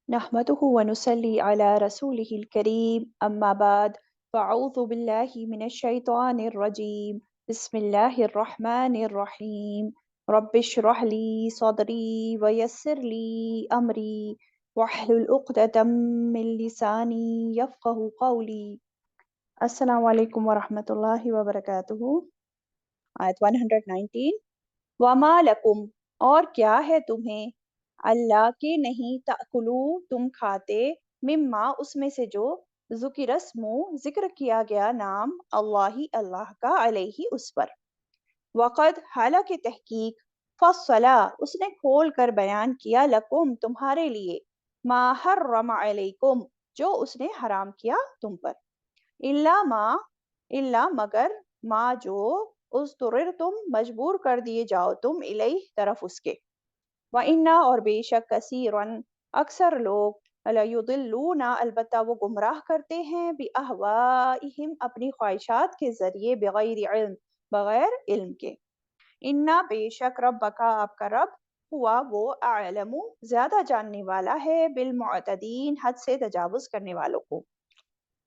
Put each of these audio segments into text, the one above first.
नहमदुहु व नुसल्ली अला रसूलिहिल करीम अम्मा बाद फ़अऊज़ु बिल्लाहि मिनश शैतानिर रजीम बिस्मिल्लाहिर रहमानिर रहीम रब्बिश्रह ली सदरी व यस्सिर ली अमरी वहलुल उक़दतम मिन लिसानी यफ़क़हु क़ौली। अस्सलामु अलैकुम व रहमतुल्लाहि व बरकातुहू। आयत 119। वमा लकुम, और क्या है तुम्हें, अल्लाह के नहीं, ताकुलू, तुम खाते, मिम्मा, उसमें से जो, ज़ुकिरस्मु, जिक्र किया गया नाम, अल्लाही, अल्लाह का, अलैहि, उस पर, वक़द, हालांकि तहकीक, फ़स्सला, उसने खोल कर बयान किया, लकुम, तुम्हारे लिए, मा हर्रम अलैकुम, जो उसने हराम किया तुम पर, इल्ला मा, इल्ला मगर, मा जो, उस तुरिर तुम, मजबूर कर दिए जाओ तुम, इलैह, तरफ उसके, व इन्ना, और बेशक, कसीरन, अक्सर लोग, लयुदिल्लूना, अलबत्ता वो गुमराह करते हैं, बिअहवाइहिम, अपनी ख्वाहिशात के जरिए, बगैर इल्म, बगैर इल्म के, इन्ना, बेशक, रब्बका, आपका रब, हुआ वो, आलमु, ज्यादा जानने वाला है, बिलमुअतदीन, हद से तजावुज करने वालों को।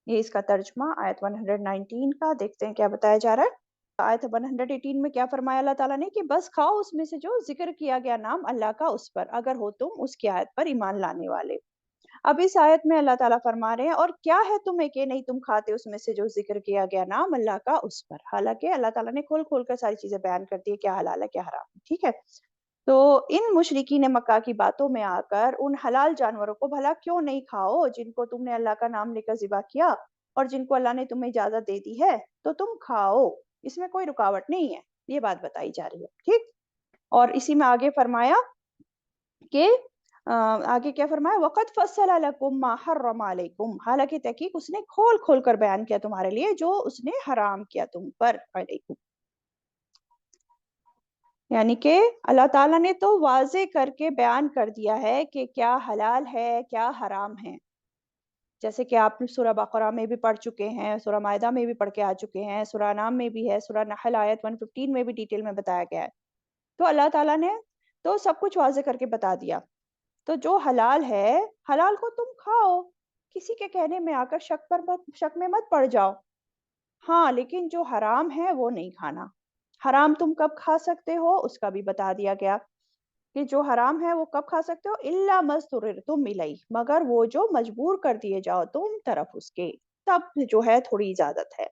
ये इसका तर्जुमा आयत 119 का। देखते हैं क्या बताया जा रहा है। आयत 118 में क्या फरमाया अल्लाह ताला ने कि बस खाओ उसमें से जो जिक्र किया गया नाम अल्लाह का उस पर, अगर हो तुम उसकी आयत पर ईमान लाने वाले। अब इस आयत में अल्लाह ताला फरमा रहे हैं, और क्या है तुम्हें कि नहीं तुम खाते उसमें से जो जिक्र किया गया नाम अल्लाह का उस पर। हालांकि अल्लाह ताला ने खोल खोल कर सारी चीजें बयान कर दी है, क्या हलाल है क्या हराम है, ठीक है। तो इन मुशरिकीन मक्का की बातों में आकर उन हलाल जानवरों को भला क्यों नहीं खाओ जिनको तुमने अल्लाह का नाम लेकर ज़िबा किया, और जिनको अल्लाह ने तुम्हें इजाजत दे दी है तो तुम खाओ, इसमें कोई रुकावट नहीं है, ये बात बताई जा रही है, ठीक। और इसी में आगे फरमाया कि आगे क्या फरमाया, वक़द फ़स्सला लकुम मा हर्रम अलैकुम, हालांकि तहकीक उसने खोल खोल कर बयान किया तुम्हारे लिए जो उसने हराम किया तुम पर, अलैकुम, यानी कि अल्लाह ताला ने तो वाज़े करके बयान कर दिया है कि क्या हलाल है क्या हराम है। जैसे कि आप सूरह बकरा में भी पढ़ चुके हैं, सूरह मायदा में भी पढ़ के आ चुके हैं, सूरह अनाम में भी है, सूरह नहल आयत 115 में भी डिटेल में बताया गया है। तो अल्लाह ताला ने तो सब कुछ वाज़े करके बता दिया। तो जो हलाल है, हलाल को तुम खाओ, किसी के कहने में आकर शक में मत पड़ जाओ। हाँ, लेकिन जो हराम है वो नहीं खाना। हराम तुम कब खा सकते हो उसका भी बता दिया गया कि जो हराम है वो कब खा सकते हो, इल्ला मस्तुरिरतुम इलैह, मगर वो जो मजबूर कर दिए जाओ तुम तरफ उसके, तब जो है थोड़ी इजाजत है।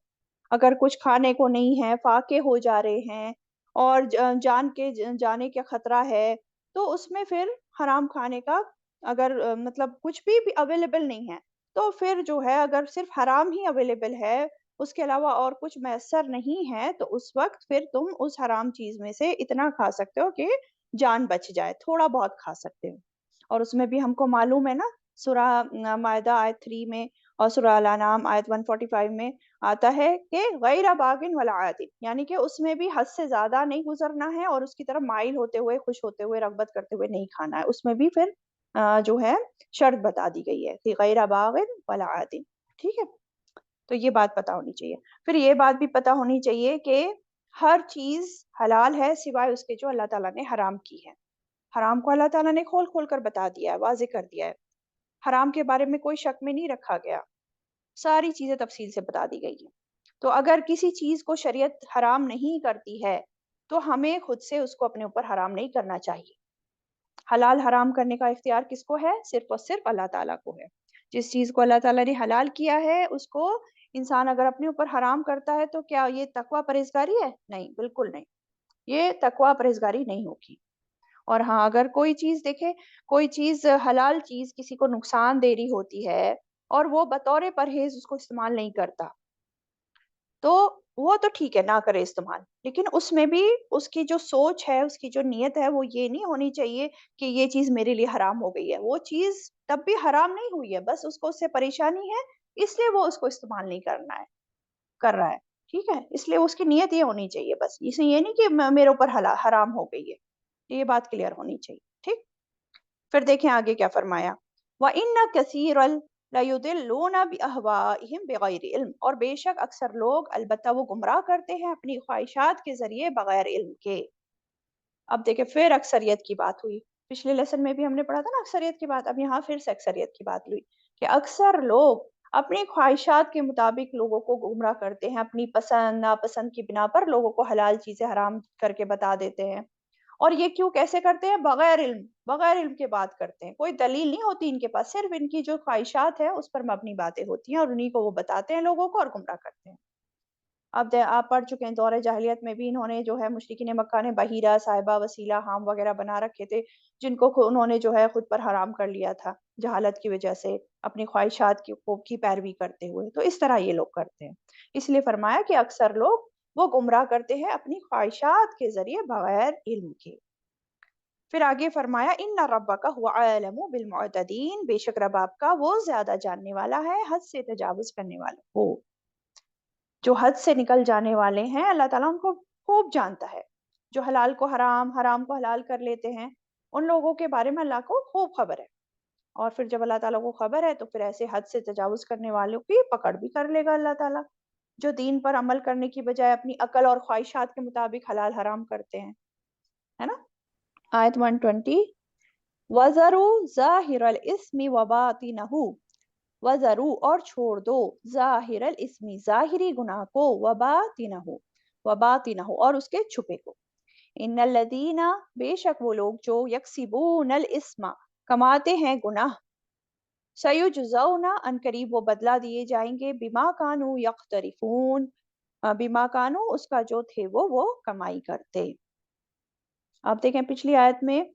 अगर कुछ खाने को नहीं है, फाके हो जा रहे हैं और जान के जाने का खतरा है, तो उसमें फिर हराम खाने का, अगर मतलब कुछ भी अवेलेबल नहीं है, तो फिर जो है अगर सिर्फ हराम ही अवेलेबल है, उसके अलावा और कुछ मैसर नहीं है, तो उस वक्त फिर तुम उस हराम चीज में से इतना खा सकते हो कि जान बच जाए, थोड़ा बहुत खा सकते हो। और उसमें भी हमको मालूम है ना, सूरह मायदा आयत 3 में और सूरह अल अनाम आयत 145 में आता है कि गैर बागिन वला आतिन, यानी कि उसमें भी हद से ज्यादा नहीं गुजरना है और उसकी तरफ माइल होते हुए, खुश होते हुए, रगबत करते हुए नहीं खाना है। उसमें भी फिर जो है शर्त बता दी गई है कि गैर बागिन वला आतिन, ठीक है। तो ये बात पता होनी चाहिए। फिर ये बात भी पता होनी चाहिए कि हर चीज हलाल है सिवाय उसके जो अल्लाह ताला ने हराम की है। हराम को अल्लाह ताला ने खोल खोल कर बता दिया है, वाज़ेह कर दिया है। हराम के बारे में कोई शक में नहीं रखा गया, सारी चीजें तफसील से बता दी गई हैं। तो अगर किसी चीज को शरीयत हराम नहीं करती है, तो हमें खुद से उसको अपने ऊपर हराम नहीं करना चाहिए। हलाल हराम करने का इख्तियार किसको है, सिर्फ और सिर्फ अल्लाह ताला को है। जिस चीज को अल्लाह ताला ने हलाल किया है उसको इंसान अगर अपने ऊपर हराम करता है, तो क्या ये तकवा परहेजगारी है? नहीं, बिल्कुल नहीं, ये तकवा परहेजगारी नहीं होगी। और हाँ, अगर कोई चीज देखे, कोई चीज हलाल चीज किसी को नुकसान दे रही होती है और वो बतौर परहेज उसको इस्तेमाल नहीं करता, तो वो तो ठीक है, ना करे इस्तेमाल। लेकिन उसमें भी उसकी जो सोच है, उसकी जो नीयत है, वो ये नहीं होनी चाहिए कि ये चीज़ मेरे लिए हराम हो गई है। वो चीज़ तब भी हराम नहीं हुई है, बस उसको उससे परेशानी है, इसलिए वो उसको इस्तेमाल नहीं करना है, कर रहा है। ठीक है? इसलिए उसकी नीयत ये होनी चाहिए बस। इसे ये नहीं कि म मेरे ऊपर हराम हो गई है। ये बात क्लियर होनी चाहिए। ठीक? फिर देखें आगे क्या फरमाया, व इन्ना कसीरल लयुदिल्लूना बिअहवाइहिम बिगैर इल्म, और बेशक अक्सर लोग अलबत्ता वो गुमराह करते हैं अपनी ख्वाहिशात के जरिए बगैर इल्म के। अब देखें फिर अक्सरियत की बात हुई। पिछले लेसन में भी हमने पढ़ा था ना अक्सरियत की बात, अब यहाँ फिर से अक्सरियत की बात हुई कि अक्सर लोग अपनी ख्वाहिशात के मुताबिक लोगों को गुमराह करते हैं, अपनी पसंद नापसंद की बिना पर लोगों को हलाल चीजें हराम करके बता देते हैं। और ये क्यों कैसे करते हैं? बगैर इल्म के बात करते हैं, कोई दलील नहीं होती इनके पास, सिर्फ इनकी जो ख्वाहिशात है उस पर मबनी बातें होती हैं और उन्हीं को वो बताते हैं लोगों को और गुमराह करते हैं। अब आप पढ़ चुके हैं दौर जाहिलियत में भी इन्होंने जो है मुशरिकीन मक्का ने बहीरा, साहिबा, वसीला, हाम वगैरह बना रखे थे, जिनको उन्होंने जो है खुद पर हराम कर लिया था, जहालत की वजह से, अपनी ख्वाहिशात की पैरवी करते हुए। तो इस तरह ये लोग करते हैं। इसलिए फरमाया कि अक्सर लोग वो गुमराह करते हैं अपनी ख्वाहिशात के ज़रिए बगैर इल्म के। फिर आगे फरमाया इन्ना रब्बका हुवा आलमु बिल मुअतदीन, बेशक रब आपका वो ज़्यादा जानने वाला है हद से तजावुज़ करने वालों को। जो हद से निकल जाने वाले हैं अल्लाह ताला उनको खूब जानता है। जो हलाल को हराम, हराम को हलाल कर लेते हैं, उन लोगों के बारे में अल्लाह को खूब खबर है। और फिर जब अल्लाह ताला को खबर है तो फिर ऐसे हद से तजावुज़ करने वालों की पकड़ भी कर लेगा अल्लाह ताला, जो दीन पर अमल करने की बजाय अपनी अकल और ख्वाहिशात के मुताबिक हलाल हराम करते हैं। है ना? आयत 120 वज़रू ज़ाहिरल इस्मि व बातिनहु, वज़रू और छोड़ दो ज़ाहिरल इस्मि ज़ाहिरी गुनाह को, व बातिनहु और उसके छुपे को। इन्नल लदीना बेशक वो लोग जो यक्सिबूनल इस्मा कमाते हैं गुनाह, सयुजज़ौना अनकरीब वो बदला दिए जाएंगे, बिमा कानू यख्तरिफून बिमा कानू उसका जो थे वो कमाई करते। आप देखें पिछली आयत में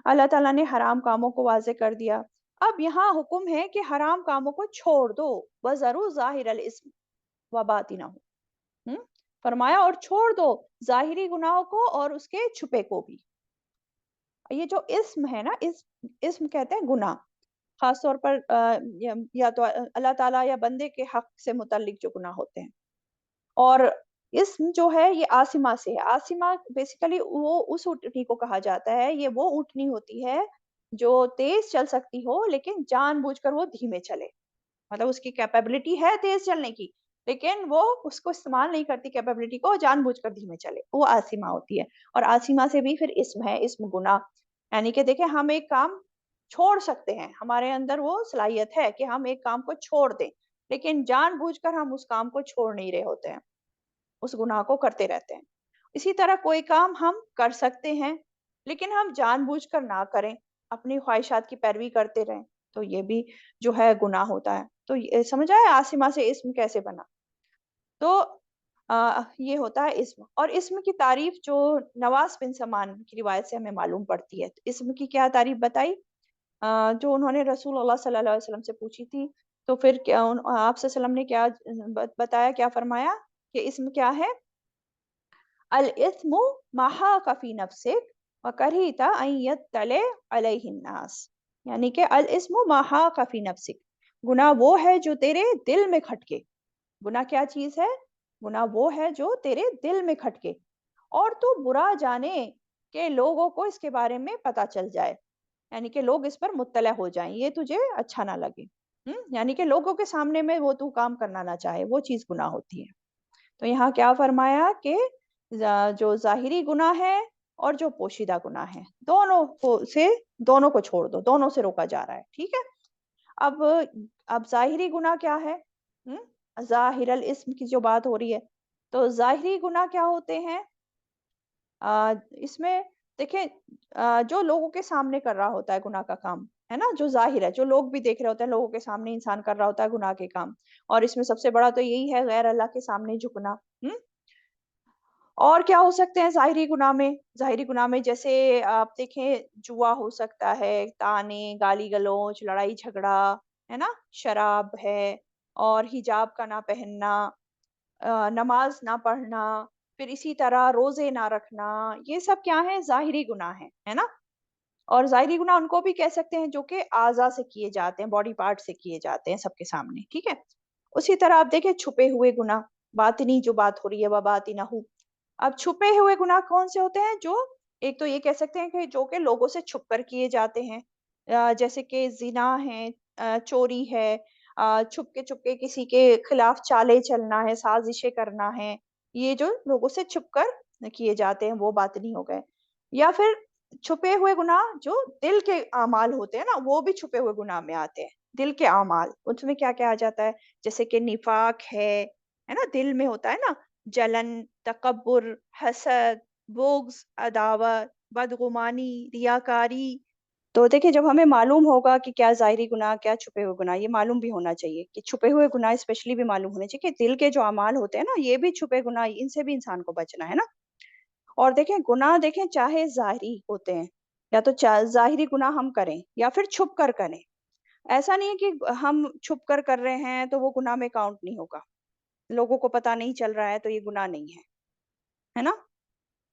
अल्लाह ताला ने हराम कामों को वाज़े कर दिया। अब यहाँ हुक्म है कि हराम कामों को छोड़ दो, वज़रू ज़ाहिरल इस्म व बातिनहु। हुँ? फरमाया और छोड़ दो ज़ाहिरी गुनाहों को और उसके छुपे को भी। ये जो इस्म है ना, इस्म कहते हैं गुनाह। ख़ास तौर पर या तो अल्लाह ताला या बंदे के हक़ से मुतल्लिक जो गुनाह होते हैं। और इस्म जो है ये आसिमा से है। आसिमा बेसिकली वो उस ऊँटनी को कहा जाता है, ये वो ऊँटनी होती है जो तेज़ चल सकती हो लेकिन जानबूझकर वो धीमे चले। मतलब उसकी कैपेबिलिटी है तेज़ चलने की, लेकिन वो उसको इस्तेमाल नहीं करती कैपेबिलिटी को, जानबूझकर धीमे चले, वो आसिमा होती है। और आसिमा से भी फिर इस्म है, इस्म गुनाह। यानी कि देखिए हम एक काम छोड़ सकते हैं, हमारे अंदर वो सलाहियत है कि हम एक काम को छोड़ दें, लेकिन जानबूझकर हम उस काम को छोड़ नहीं रहे होते हैं। उस गुनाह को करते रहते हैं। इसी तरह कोई काम हम कर सकते हैं, लेकिन हम जानबूझकर ना करें, अपनी ख्वाहिशात की पैरवी करते रहें, तो ये भी जो है गुनाह होता है। तो ये समझ आया आसिमा से इस्म कैसे बना? तो ये होता है इस्म और इस्म की तारीफ़ जो नवास बिन समान की रिवायत से हमें मालूम पड़ती है। तो इस्म की क्या तारीफ़ बताई? जो उन्होंने रसूलुल्लाह सल्लल्लाहु अलैहि वसल्लम से पूछी थी, तो फिर क्या आप सल्लल्लाहु अलैहि वसल्लम ने क्या बताया, क्या फरमाया कि इस्म क्या है? अल इस्मु मा हाका फी नफ्सिक व करीहता अन यत्तले अलैहि अन्नास। यानी कि अल इस्मु मा हाका फी नफ्सिक, गुनाह वो है जो तेरे दिल में खटके। गुनाह क्या चीज़ है? गुनाह वो है जो तेरे दिल में खटके और तू बुरा जाने कि लोगों को इसके बारे में पता चल जाए। यानी कि लोग इस पर मुत्तला हो जाएँ, ये तुझे अच्छा ना लगे। यानी कि लोगों के सामने में वो तू काम करना ना चाहे, वो चीज़ गुनाह होती है। तो यहाँ क्या फरमाया कि जो ज़ाहिरी गुनाह है और जो पोशीदा गुनाह है, दोनों को छोड़ दो, दोनों से रोका जा रहा है, ठीक है? अब ज़ाहिरी गुनाह क्या है? हुँ? ज़ाहिरल इस्म की जो बात हो रही है, तो ज़ाहिरी गुनाह क्या होते हैं? इसमें देखिए जो लोगों के सामने कर रहा होता है गुनाह का काम, है ना? जो ज़ाहिर है, जो लोग भी देख रहे होते हैं, लोगों के सामने इंसान कर रहा होता है गुनाह के काम और इसमें सबसे बड़ा तो यही है गैर अल्लाह के सामने झुकना। हुँ? और क्या हो सकते हैं ज़ाहिरी गुनाह में? ज़ाहिरी गुनाह में जैसे आप देखें जुआ हो सकता है, ताने, गाली-गलौच, लड़ाई-झगड़ा, है ना? शराब है और हिजाब का ना पहनना, नमाज़ ना पढ़ना, फिर इसी तरह रोज़े ना रखना, ये सब क्या हैं? ज़ाहिरी गुनाह हैं, है ना? और ज़ाहिरी गुनाह उनको भी कह सकते हैं जो कि अज़ा से किए जाते हैं, बॉडी पार्ट से किए जाते हैं सबके सामने, ठीक है? उसी तरह आप देखें छुपे हुए गुनाह, बातिनी जो बात हो रही है, वबातिनहु। अब छुपे हुए गुनाह कौन से होते हैं? जो एक तो ये कह सकते हैं कि जो कि लोगों से छुप कर किए जाते हैं। जैसे कि ज़िना है, चोरी है, छुपके-छुपके किसी के खिलाफ चालें चलना है, साज़िशें करना है, ये जो लोगों से छुप कर किए जाते हैं, वो बातिनी हो गए। या फिर छुपे हुए गुनाह जो दिल के अमाल होते हैं ना, वो भी छुपे हुए गुनाह में आते हैं। दिल के अमाल, उसमें क्या-क्या आ जाता है? जैसे कि निफाक है ना? दिल में होता है ना, जलन, तकब्बुर, हसद, बुग़्ज़, अदावत, बदगुमानी, रियाकारी। तो देखिए, जब हमें मालूम होगा कि क्या ज़ाहिरी गुनाह, क्या छुपे हुए गुनाह, ये मालूम भी होना चाहिए कि छुपे हुए गुनाह स्पेशली भी मालूम होने चाहिए कि दिल के जो अमाल होते हैं ना, ये भी छुपे गुनाह, इनसे भी इंसान को बचना है ना। और देखें, गुनाह देखें चाहे ज़ाहिरी होते हैं, या तो ज़ाहिरी गुनाह हम करें या फिर छुप कर करें। ऐसा नहीं है कि हम छुप कर रहे हैं तो वो गुनाह में काउंट नहीं होगा। लोगों को पता नहीं चल रहा है तो ये गुनाह नहीं है ना?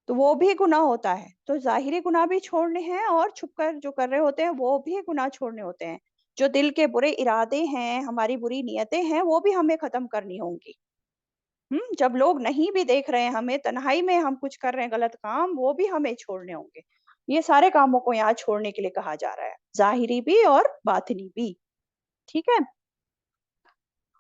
तो वो भी गुनाह होता है। तो ज़ाहिरी गुनाह भी छोड़ने हैं और छुप कर जो कर रहे होते हैं वो भी गुनाह छोड़ने होते हैं। जो दिल के बुरे इरादे हैं, हमारी बुरी नियतें हैं, वो भी हमें ख़त्म करनी होंगी। जब लोग नहीं भी देख रहे हैं हमें, तन्हाई में हम कुछ कर रहे हैं गलत काम, वो भी हमें छोड़ने होंगे। ये सारे कामों को यहाँ छोड़ने के लिए कहा जा रहा है, ज़ाहिरी भी और बातिनी भी, ठीक है?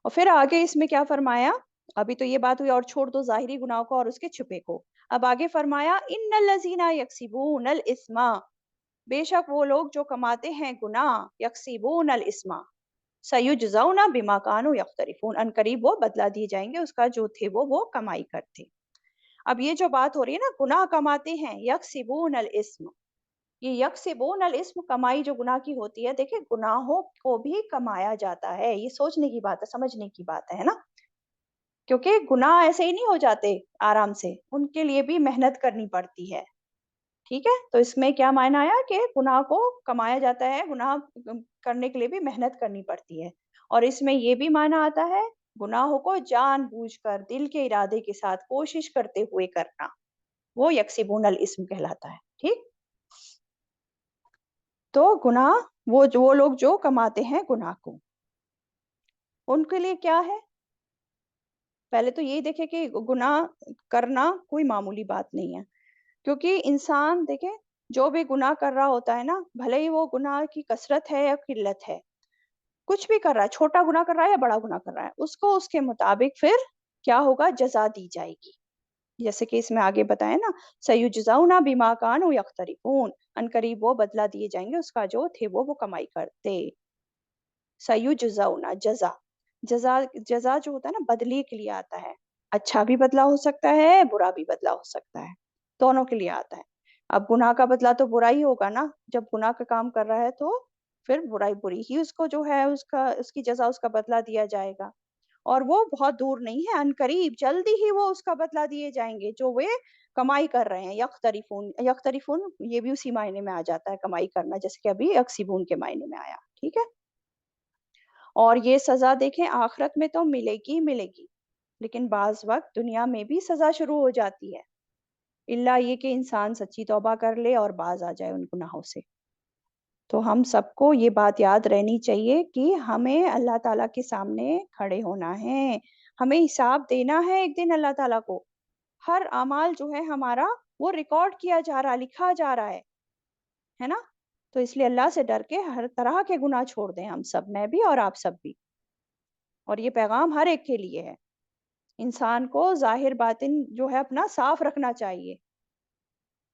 और फिर आगे इसमें क्या फरमाया? अभी तो ये बात हुई और छोड़ दो ज़ाहिरी गुनाह को और उसके छुपे को। अब आगे फरमाया, इन्नल लज़ीना यक्सिबूनल इस्मा, बेशक वो लोग जो कमाते हैं गुनाह, यक्सिबूनल इस्मा, सयुजज़ौना बिमा कानू यख्तरिफून, अनकरीब वो बदला दिए जाएँगे उसका जो थे वो कमाई करते। अब ये जो बात हो रही है ना, गुनाह कमाते हैं, यक्सिबूनल इस्म, ये यक्सिबूनल इस्म, कमाई जो गुनाह की होती है, देखिए गुनाहों को भी कमाया जाता है। ये सोचने की बात है, समझने की बात है ना? क्योंकि गुनाह ऐसे ही नहीं हो जाते आराम से, उनके लिए भी मेहनत करनी पड़ती है। ठीक है? तो इसमें क्या मायना आया कि गुनाह को कमाया जाता है, गुनाह करने के लिए भी मेहनत करनी पड़ती है। और इसमें ये भी मायना आता है, गुनाहों को जानबूझकर दिल के इरादे के साथ कोशिश करते हुए करना, वो यक्सिबूनल इस्म कहलाता है। ठीक? तो गुनाह, वो लोग जो कमाते हैं गुनाह को, उनके लिए क्या है? पहले तो यही देखें कि गुनाह करना कोई मामूली बात नहीं है। क्योंकि इंसान देखें, जो भी गुनाह कर रहा होता है ना, भले ही वो गुनाह की कसरत है या किल्लत है, कुछ भी कर रहा है, छोटा गुनाह कर रहा है या बड़ा गुनाह कर रहा है, उसको उसके मुताबिक फिर क्या होगा, जज़ा दी जाएगी। जैसे कि इसमें आगे बताया ना, सयुजज़ौना बिमा कानू यख्तरिफून, अनकरीब वो बदला दिए जाएँगे उसका जो थे वो कमाई करते। सयुजज़ौना, जज़ा, जज़ा जज़ा जो होता है ना, बदले के लिए आता है। अच्छा भी बदला हो सकता है, बुरा भी बदला हो सकता है, दोनों के लिए आता है। अब गुनाह का बदला तो बुरा ही होगा ना, जब गुनाह का काम कर रहा है तो फिर बुराई बुरी ही उसको जो है उसका उसकी जज़ा, उसका बदला दिया जाएगा। और वो बहुत दूर नहीं है, अनकरीब जल्दी ही वो उसका बदला दिए जाएँगे, जो वे कमाई कर रहे हैं। यख्तरिफून, यख्तरिफून ये भी उसी मायने में आ जाता है, कमाई करना, जैसे कि अभी यक्सिबून के मायने में आया, ठीक है? और ये सज़ा देखें आखिरत में तो मिलेगी ही मिलेगी, लेकिन बाज़ वक़्त दुनिया में भी सज़ा शुरू हो जाती है, इल्ला ये कि इंसान सच्ची तौबा कर ले और बाज़ आ जाए उन गुनाहों से। तो हम सबको ये बात याद रहनी चाहिए कि हमें अल्लाह ताला के सामने खड़े होना है, हमें हिसाब देना है एक दिन अल्लाह ताला को। हर अमाल जो है हमारा, वो रिकॉर्ड किया जा रहा है, लिखा जा रहा है ना? तो इसलिए अल्लाह से डर के हर तरह के गुनाह छोड़ दें हम सब, मैं भी और आप सब भी। और ये पैगाम हर एक के लिए है। इंसान को ज़ाहिर बातिन जो है अपना साफ रखना चाहिए।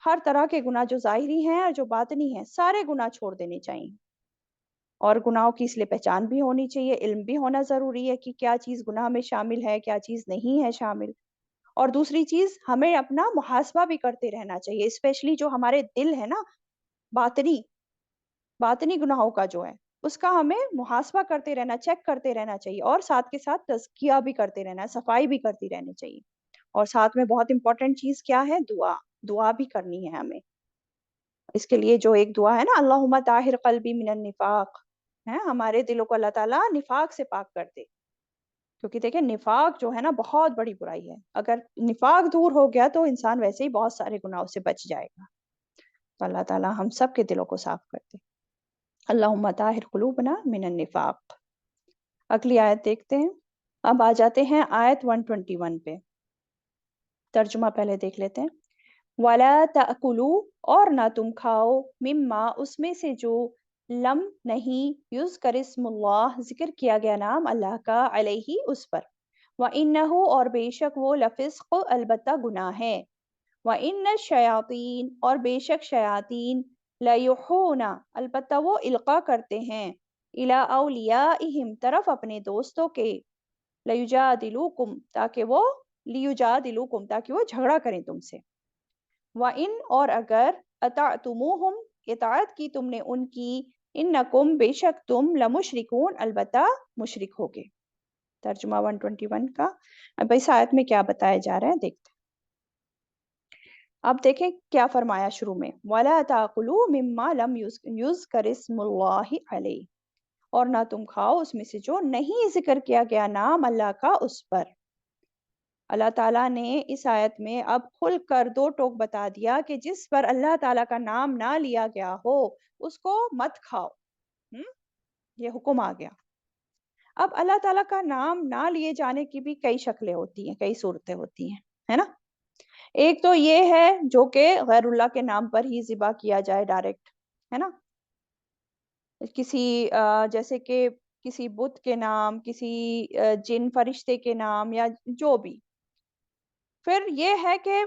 हर तरह के गुनाह जो ज़ाहिरी हैं और जो बातिनी हैं, सारे गुनाह छोड़ देने चाहिए। और गुनाहों की इसलिए पहचान भी होनी चाहिए, इल्म भी होना ज़रूरी है कि क्या चीज़ गुनाह में शामिल है, क्या चीज़ नहीं है शामिल। और दूसरी चीज़, हमें अपना मुहासबा भी करते रहना चाहिए, स्पेशली जो हमारे दिल है ना, बातिनी बातिनी गुनाहों का जो है, उसका हमें मुहासबा करते रहना, चेक करते रहना चाहिए और साथ के साथ तज़किया भी करते रहना है, सफाई भी करती रहनी चाहिए। और साथ में बहुत इम्पोर्टेंट चीज़ क्या है? दुआ, दुआ भी करनी है हमें। इसके लिए जो एक दुआ है ना, अल्लाहुम्मा ताहिर क़ल्बी मिनन निफ़ाक़, हैं? हमारे दिलों को अल्लाह ताला निफ़ाक़ से पाक कर दे। क्योंकि देखिए निफ़ाक़ जो है ना, बहुत बड़ी बुराई है। अगर निफ़ाक़ दूर हो गया तो इंसान वैसे ही बहुत सारे गुनाहों से बच जाएगा। तो अल्लाह ताला हम सब के दिलों को साफ़ कर दे। अल्लाहुम्मा ताहिर क़ुलूबना मिनन निफ़ाक़। अगली आयत देखते हैं। अब आ जाते हैं आयत 121 पे। तर्जुमा पहले देख लेते हैं। वला ताकुलू, और ना तुम खाओ, मिम्मा उसमें से जो लम नहीं युज़कर इस्मुल्लाह ज़िक्र किया गया नाम अल्लाह का, अलैहि उस पर, व इन्नहु और बेशक वो लफ़िस्क़ अलबत्ता गुनाह है, वइन्न शयातीन, और बेशक शयातीन, लयुहूना, अलबत्ता वो इल्का करते हैं, इला औलियाइहिम, तरफ अपने दोस्तों के, लयुजादिलुकुम, ताकि वो, लियुजादिलुकुम, ताकि वो झगड़ा करें तुमसे। व इन, और अगर, अतातुमुहुम, इताअत की तुमने उनकी, इन्नकुम, बेशक तुम, लमुशरिकून, अलबत्ता मुशरिक होगे। तर्जुमा 121 का। अब इस आयत में क्या बताया जा रहा है देखते हैं। अब देखें क्या फरमाया शुरू में, वला ताकुलू मिम्मा लम युज़करिस्मुल्लाहि अलैहि, और ना तुम खाओ उसमें से जो नहीं जिक्र किया गया नाम अल्लाह का उस पर। अल्लाह ताला ने इस आयत में अब खुलकर दो टोक बता दिया कि जिस पर अल्लाह ताला का नाम ना लिया गया हो उसको मत खाओ। हम्म, ये हुक्म आ गया। अब अल्लाह ताला का नाम ना लिए जाने की भी कई शक्लें होती हैं, कई सूरतें होती हैं, है ना। एक तो ये है जो कि गैरुल्लाह के नाम पर ही ज़िबा किया जाए डायरेक्ट, है ना। किसी जैसे कि किसी बुत के नाम, किसी जिन फरिश्ते के नाम, या जो भी। फिर ये है कि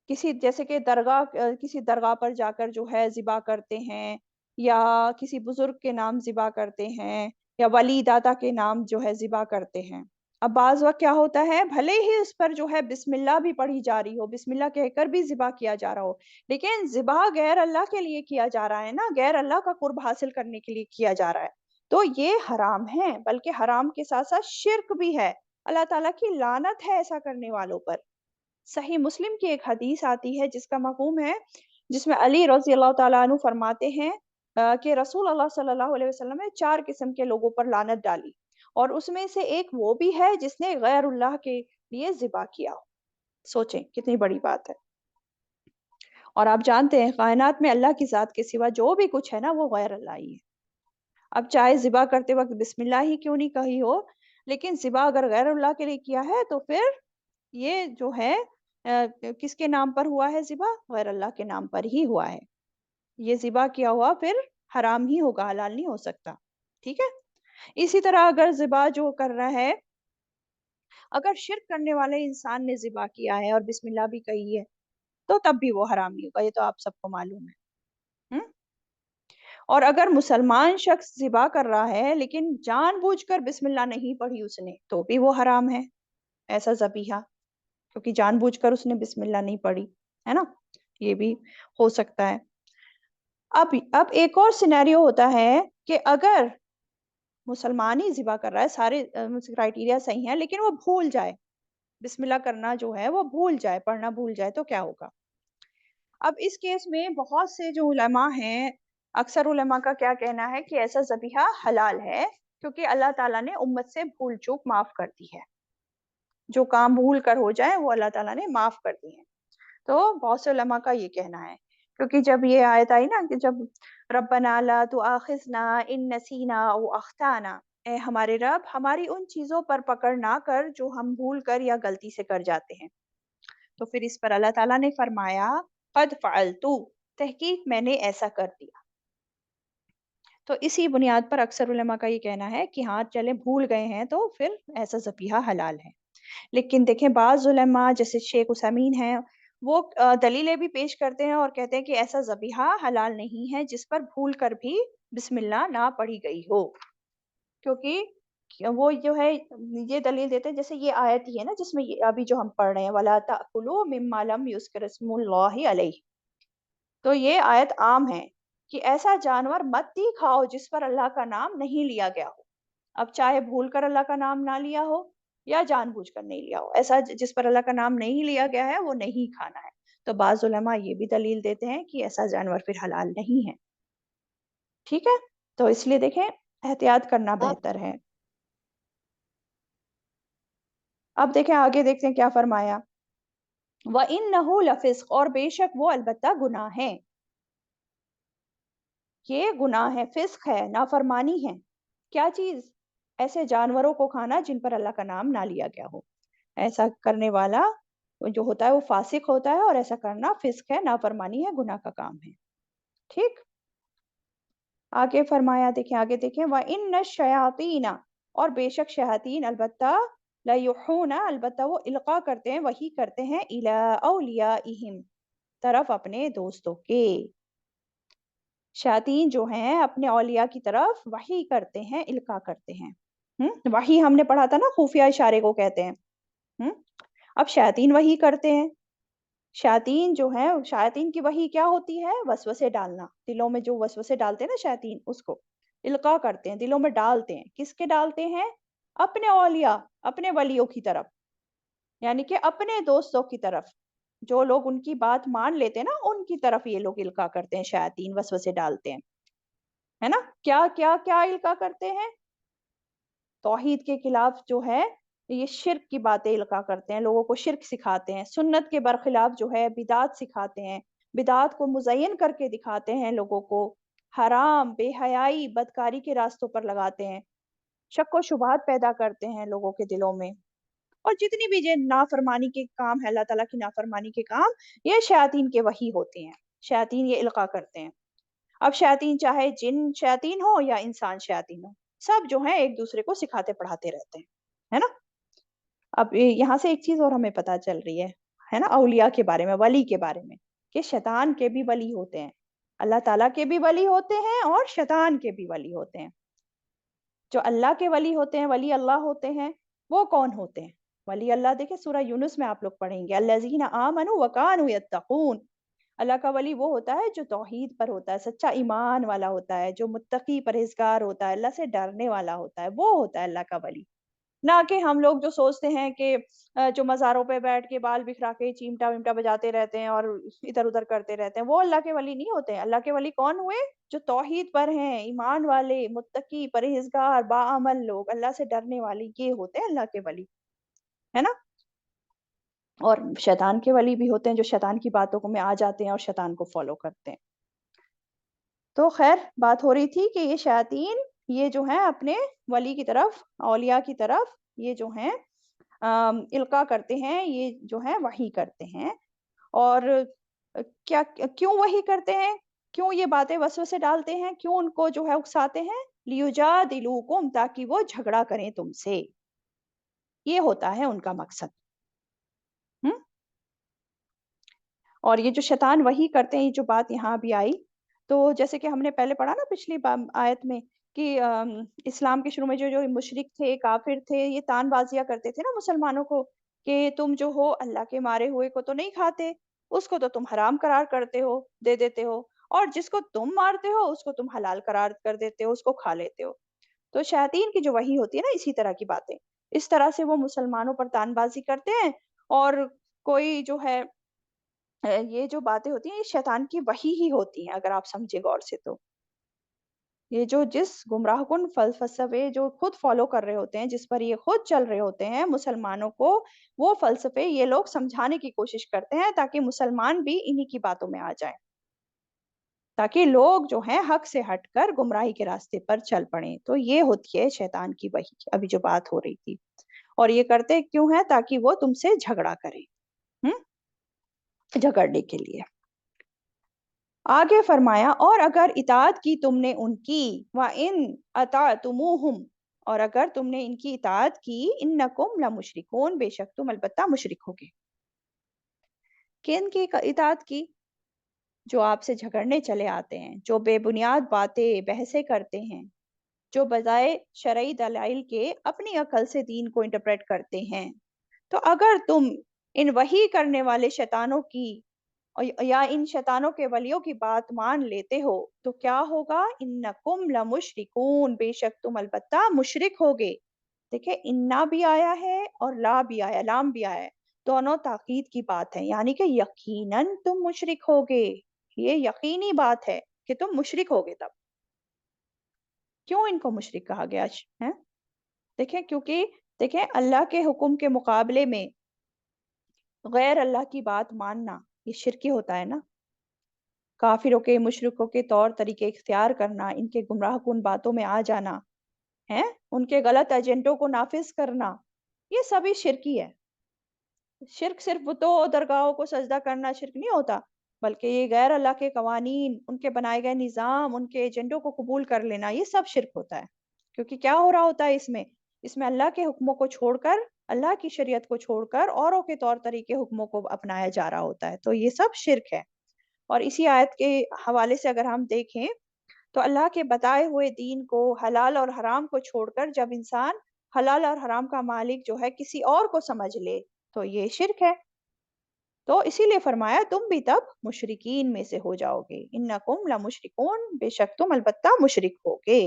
किसी, जैसे कि दरगाह, किसी दरगाह पर जाकर जो है ज़िबा करते हैं, या किसी बुजुर्ग के नाम ज़िबा करते हैं, या वली दाता के नाम जो है ज़िबा करते हैं। अब बाज़ वक़्त क्या होता है, भले ही उस पर जो है बिस्मिल्लाह भी पढ़ी जा रही हो, बिस्मिल्लाह कहकर भी ज़िबा किया जा रहा हो, लेकिन ज़िबा गैर अल्लाह के लिए किया जा रहा है ना, गैर अल्लाह का कुर्ब हासिल करने के लिए किया जा रहा है। तो ये हराम है, बल्कि हराम के साथ-साथ शिर्क भी है। अल्लाह ताला की लानत है ऐसा करने वालों पर। सही मुस्लिम की एक हदीस आती है जिसका मफ़हूम है, जिसमें अली रज़ी अल्लाह तआला अन्हु फरमाते हैं कि रसूल अल्लाह सल्लल्लाहु अलैहि वसल्लम ने 4 किस्म के लोगों पर लानत डाली, और उसमें से एक वो भी है जिसने गैरुल्लाह के लिए ज़िबा किया हो। सोचें कितनी बड़ी बात है। और आप जानते हैं कायनात में अल्लाह की ज़ात के सिवा जो भी कुछ है ना वो गैर अल्लाह ही है। अब चाहे ज़िबा करते वक़्त बिस्मिल्लाह ही क्यों नहीं कही हो, लेकिन ज़िबा अगर गैरुल्लाह के लिए किया है तो फिर ये जो है किसके नाम पर हुआ है ज़िबा? गैर अल्लाह के नाम पर ही हुआ है। ये ज़िबा किया हुआ फिर हराम ही होगा, हलाल नहीं हो सकता। ठीक है? इसी तरह अगर ज़िबा जो कर रहा है, अगर शिर्क करने वाले इंसान ने ज़िबा किया है और बिस्मिल्लाह भी कही है, तो तब भी वो हराम नहीं होगा, ये तो आप सबको मालूम है। हुँ? और अगर मुसलमान शख्स ज़िबा कर रहा है, लेकिन जानबूझकर बिस्मिल्लाह नहीं पढ़ी उसने, तो भी वो हराम है, ऐसा ज़बीहा। क्योंकि जानबूझकर उसने बिस्मिल्लाह नहीं पढ़ी, है ना? ये भी हो सकता है। अब एक और सिनेरियो होता है कि अगर मुसलमान ही ज़िबा कर रहा है, सारे क्राइटेरिया सही हैं, लेकिन वो भूल जाए, बिस्मिल्लाह करना जो है वो भूल जाए, पढ़ना भूल जाए, तो क्या होगा? अब इस केस में बहुत से जो उलमा हैं, अक्सर उलमा का क्या कहना है कि ऐसा ज़बीहा हलाल है, क्योंकि अल्लाह ताला ने उम्मत से भूल-चूक माफ़ कर दी है। जो काम भूल कर हो जाए, वो अल्लाह ताला ने माफ़ कर दी है। तो बहुत से उलमा का ये कहना है, क्योंकि जब ये आयत आई ना कि जब रब्बना ला तुआखिज़ना इन नसीना औ अख्ताना, ए हमारे रब, हमारी उन चीज़ों पर पकड़ ना कर जो हम भूल कर या गलती से कर जाते हैं। तो फिर इस पर अल्लाह ताला ने फरमाया, क़द फ़अलतु, तहकीक मैंने ऐसा कर दिया। तो इसी बुनियाद पर अक्सर उलमा का ये कहना है कि हाँ, चलें भूल गए हैं तो फिर ऐसा ज़बीहा हलाल है। लेकिन देखें बाज़ उलमा जैसे शेख उसामीन हैं, वो दलीलें भी पेश करते हैं और कहते हैं कि ऐसा ज़बीहा हलाल नहीं है जिस पर भूल कर भी बिस्मिल्लाह ना पढ़ी गई हो। क्योंकि वो जो है ये दलील देते हैं, जैसे ये आयत ही है ना जिसमें ये अभी जो हम पढ़ रहे हैं, वला ताकुलू मिम्मा लम युज़कर स्मुल्लाहि अलैहि। तो ये आयत आम है कि ऐसा जानवर मत ही खाओ जिस पर अल्लाह का नाम नहीं लिया गया हो। अब चाहे भूल कर अल्लाह का नाम ना लिया हो या जानबूझकर नहीं लिया हो, ऐसा जिस पर अल्लाह का नाम नहीं लिया गया है वो नहीं खाना है। तो बाज़ उलमा ये भी दलील देते हैं कि ऐसा जानवर फिर हलाल नहीं है। ठीक है? तो इसलिए देखें एहतियात करना बेहतर है। अब देखें आगे देखते हैं क्या फरमाया। व इन्नहु लफ़िस्क़, और बेशक वो अलबत्ता गुनाह है। ये गुनाह है, फ़िस्क़ है, नाफ़रमानी है। क्या चीज़? ऐसे जानवरों को खाना जिन पर अल्लाह का नाम ना लिया गया हो। ऐसा करने वाला जो होता है वो फ़ासिक होता है, और ऐसा करना फ़िस्क़ है, नाफ़रमानी है, गुनाह का काम है। ठीक? आगे फरमाया, देखें आगे देखें, व इन्न शयातीना, और बेशक शयातीन अलबत्ता लयुहूना अलबत्ता वो इल्का करते हैं, वही करते हैं, इला औलियाइहिम तरफ अपने दोस्तों के। शायातीन जो हैं अपने औलिया की तरफ वही करते हैं, इल्का करते हैं। वही हमने पढ़ा था ना, खुफिया इशारे को कहते हैं। हुँ? अब शायातीन वही करते हैं। शायातीन जो हैं, शायातीन की वही क्या होती है? वसवसे डालना। दिलों में जो वसवसे डालते हैं ना शायातीन, उसको इल्का करते हैं, दिलों में डालते हैं। किसके डालते हैं? अपने औलिया, अपने वलियों की तरफ, यानी कि अपने दोस्तों की तरफ। जो लोग उनकी बात मान लेते हैं ना, उनकी तरफ ये लोग इल्का करते हैं, शायातीन वसवसे डालते हैं। है ना? क्या इल्का करते हैं? तौहीद के खिलाफ जो है, ये शिर्क की बातें इल्का करते हैं, लोगों को शिर्क सिखाते हैं, सुन्नत के बरखिलाफ जो है बिदात सिखाते हैं, बिदात को मुज़य्यन करके दिखाते हैं लोगों को, हराम, बेहयाई, बदकारी के रास्तों पर लगाते हैं, शक व शुबहात पैदा करते हैं लोगों के दिलों में। और जितनी भी ये नाफरमानी के काम है, अल्लाह ताला की नाफरमानी के काम, ये शयातीन के वही होते हैं। शयातीन ये इल्का करते हैं। अब शयातीन चाहे जिन शयातीन हो या इंसान शयातीन हो, सब जो है एक दूसरे को सिखाते पढ़ाते रहते हैं, है ना? अब यहाँ से एक चीज और हमें पता चल रही है ना, औलिया के बारे में, वली के बारे में, कि शैतान के भी वली होते हैं, अल्लाह ताला के भी वली होते हैं और शैतान के भी वली होते हैं। जो अल्लाह के वली होते हैं, वली अल्लाह होते हैं, वो कौन होते हैं? वली अल्लाह देखिए सूरह यूनुस में आप लोग पढ़ेंगे, अल्लज़ीना आमनू व कानू यत्तकून। अल्लाह का वली वो होता है जो तौहीद पर होता है, सच्चा ईमान वाला होता है, जो मुत्तकी परहेज़गार होता है, अल्लाह से डरने वाला होता है, वो होता है अल्लाह का वली। ना कि हम लोग जो सोचते हैं कि जो मज़ारों पे बैठ के बाल बिखरा के चिमटा-विमटा बजाते रहते हैं और इधर-उधर करते रहते हैं, वो अल्लाह के वली नहीं होते हैं। अल्लाह के वली कौन हुए? जो तौहीद पर हैं, ईमान वाले, मुत्तकी, परहेज़गार, बाअमल लोग, अल्लाह से डरने वाले, ये होते हैं अल्लाह के वली, है ना? और शैतान के वली भी होते हैं जो शैतान की बातों को में आ जाते हैं और शैतान को फ़ॉलो करते हैं। तो ख़ैर बात हो रही थी कि ये शयातीन, ये जो हैं अपने वली की तरफ, औलिया की तरफ, ये जो हैं इल्का करते हैं, ये जो है वही करते हैं। और क्या क्यों वही करते हैं? क्यों ये बातें वसवसे डालते हैं? क्यों उनको जो है उकसाते हैं? लियुजादिलूकुम, ताकि वो झगड़ा करें तुमसे। ये होता है उनका मकसद। हुँ? और ये जो शैतान वही करते हैं, ये जो बात यहाँ भी आई, तो जैसे कि हमने पहले पढ़ा ना पिछली आयत में कि इस्लाम के शुरू में जो जो मुशरिक थे, काफ़िर थे, ये तानबाज़ियाँ करते थे ना मुसलमानों को कि तुम जो हो अल्लाह के मारे हुए को तो नहीं खाते, उसको तो तुम हराम करार करते हो, दे देते हो, और जिसको तुम मारते हो उसको तुम हलाल करार कर देते हो, उसको खा लेते हो। तो शयातीन की जो वही होती है ना, इसी तरह की बातें। इस तरह से वो मुसलमानों पर तानबाज़ी करते हैं, और कोई जो है ये जो बातें होती हैं, ये शैतान की वही ही होती हैं, अगर आप समझे गौर से तो। ये जो जिस गुमराहकुन फ़लसफ़े जो खुद फ़ॉलो कर रहे होते हैं, जिस पर ये खुद चल रहे होते हैं मुसलमानों को, वो फ़लसफ़े ये लोग समझाने की कोशिश करते हैं ताकि मुसलमान भी इन्हीं की बातों में आ जाएँ। ताकि लोग जो हैं हक़ से हटकर गुमराही के रास्ते पर चल पड़ें। तो ये होती है शैतान की वही, अभी जो बात हो रही थी। और ये करते क्यों हैं? ताकि वो तुमसे झगड़ा करें। हुँ? झगड़ने के लिए। आगे फरमाया, और अगर इताअत की तुमने उनकी, व इन अताअतुमूहुम, और अगर तुमने इनकी इताअत की, इन्नकुम लमुशरिकून, बेशक तुम अलबत्ता मुशरिक होगे। किन की इताअत की? जो आपसे झगड़ने चले आते हैं, जो बेबुनियाद बातें, बहसें करते हैं, जो बजाय शरई दलाइल के अपनी अकल से दीन को इंटरप्रेट करते हैं। तो अगर तुम इन वही करने वाले शैतानों की या इन शैतानों के वलियों की बात मान लेते हो, तो क्या होगा? इन्नकुम लमुशरिकून, बेशक तुम अलबत्ता मुशरिक होगे। देखिए, इन्ना भी आया है और ला भी आया, लाम भी आया है। दोनों ताकीद की बात है, यानी कि यकीनन तुम मुशरिक होगे। ये यकीनी बात है कि तुम मुशरिक होगे तब। क्यों इनको मुशरिक कहा गया? है? देखें, क्योंकि देखें, अल्लाह के हुक्म के मुकाबले में गैर अल्लाह की बात मानना, ये शिरकी होता है ना। काफिरों के, मुशरिकों के तौर तरीके इख्तियार करना, इनके गुमराहकुन बातों में आ जाना, है? उनके गलत एजेंडों को नाफिज करना, ये सभी शिरकी है। शिर्क सिर्फ बुतों और दरगाहों को सजदा करना शिर्क नहीं होता, बल्कि ये गैर अल्लाह के कवानीन, उनके बनाए गए निज़ाम, उनके एजेंडों को कबूल कर लेना, ये सब शिर्क होता है। क्योंकि क्या हो रहा होता है इसमें? इसमें अल्लाह के हुक्मों को छोड़कर اللہ کی شریعت کو چھوڑ کر اوروں کے طور طریقے حکموں کو اپنایا جا رہا ہوتا ہے، تو یہ سب شرک ہے۔ اور اسی آیت کے حوالے سے اگر ہم دیکھیں تو اللہ کے بتائے ہوئے دین کو، حلال اور حرام کو چھوڑ کر جب انسان حلال اور حرام کا مالک جو ہے کسی اور کو سمجھ لے تو یہ شرک ہے۔ تو اسی لیے فرمایا تم بھی تب مشرکین میں سے ہو جاؤ گے، انکم لمشرکون، بے شک تم البتہ مشرک ہوگے۔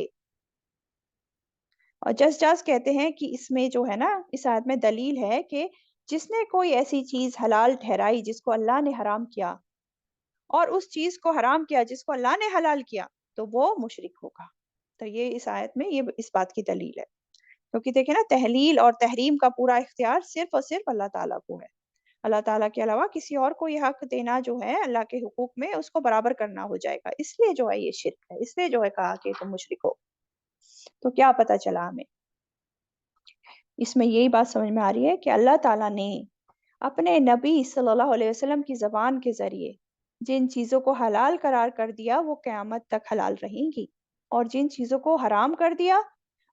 اور جس کہتے ہیں کہ اس میں جو ہے نا، اس آیت میں دلیل ہے کہ جس نے کوئی ایسی چیز حلال ٹھہرائی جس کو اللہ نے حرام کیا، اور اس چیز کو حرام کیا جس کو اللہ نے حلال کیا، تو وہ مشرک ہوگا۔ تو یہ اس آیت میں یہ اس بات کی دلیل ہے، کیونکہ دیکھیں نا، تحلیل اور تحریم کا پورا اختیار صرف اور صرف اللہ تعالیٰ کو ہے۔ اللہ تعالیٰ کے علاوہ کسی اور کو یہ حق دینا جو ہے اللہ کے حقوق میں، اس کو برابر کرنا ہو جائے گا، اس لیے جو ہے یہ شرک ہے، اس لیے جو ہے کہا کہ تم مشرک ہو۔ تو کیا پتہ چلا ہمیں؟ اس میں یہی بات سمجھ میں آ رہی ہے کہ اللہ تعالیٰ نے اپنے نبی صلی اللہ علیہ وسلم کی زبان کے ذریعے جن چیزوں کو حلال قرار کر دیا وہ قیامت تک حلال رہیں گی، اور جن چیزوں کو حرام کر دیا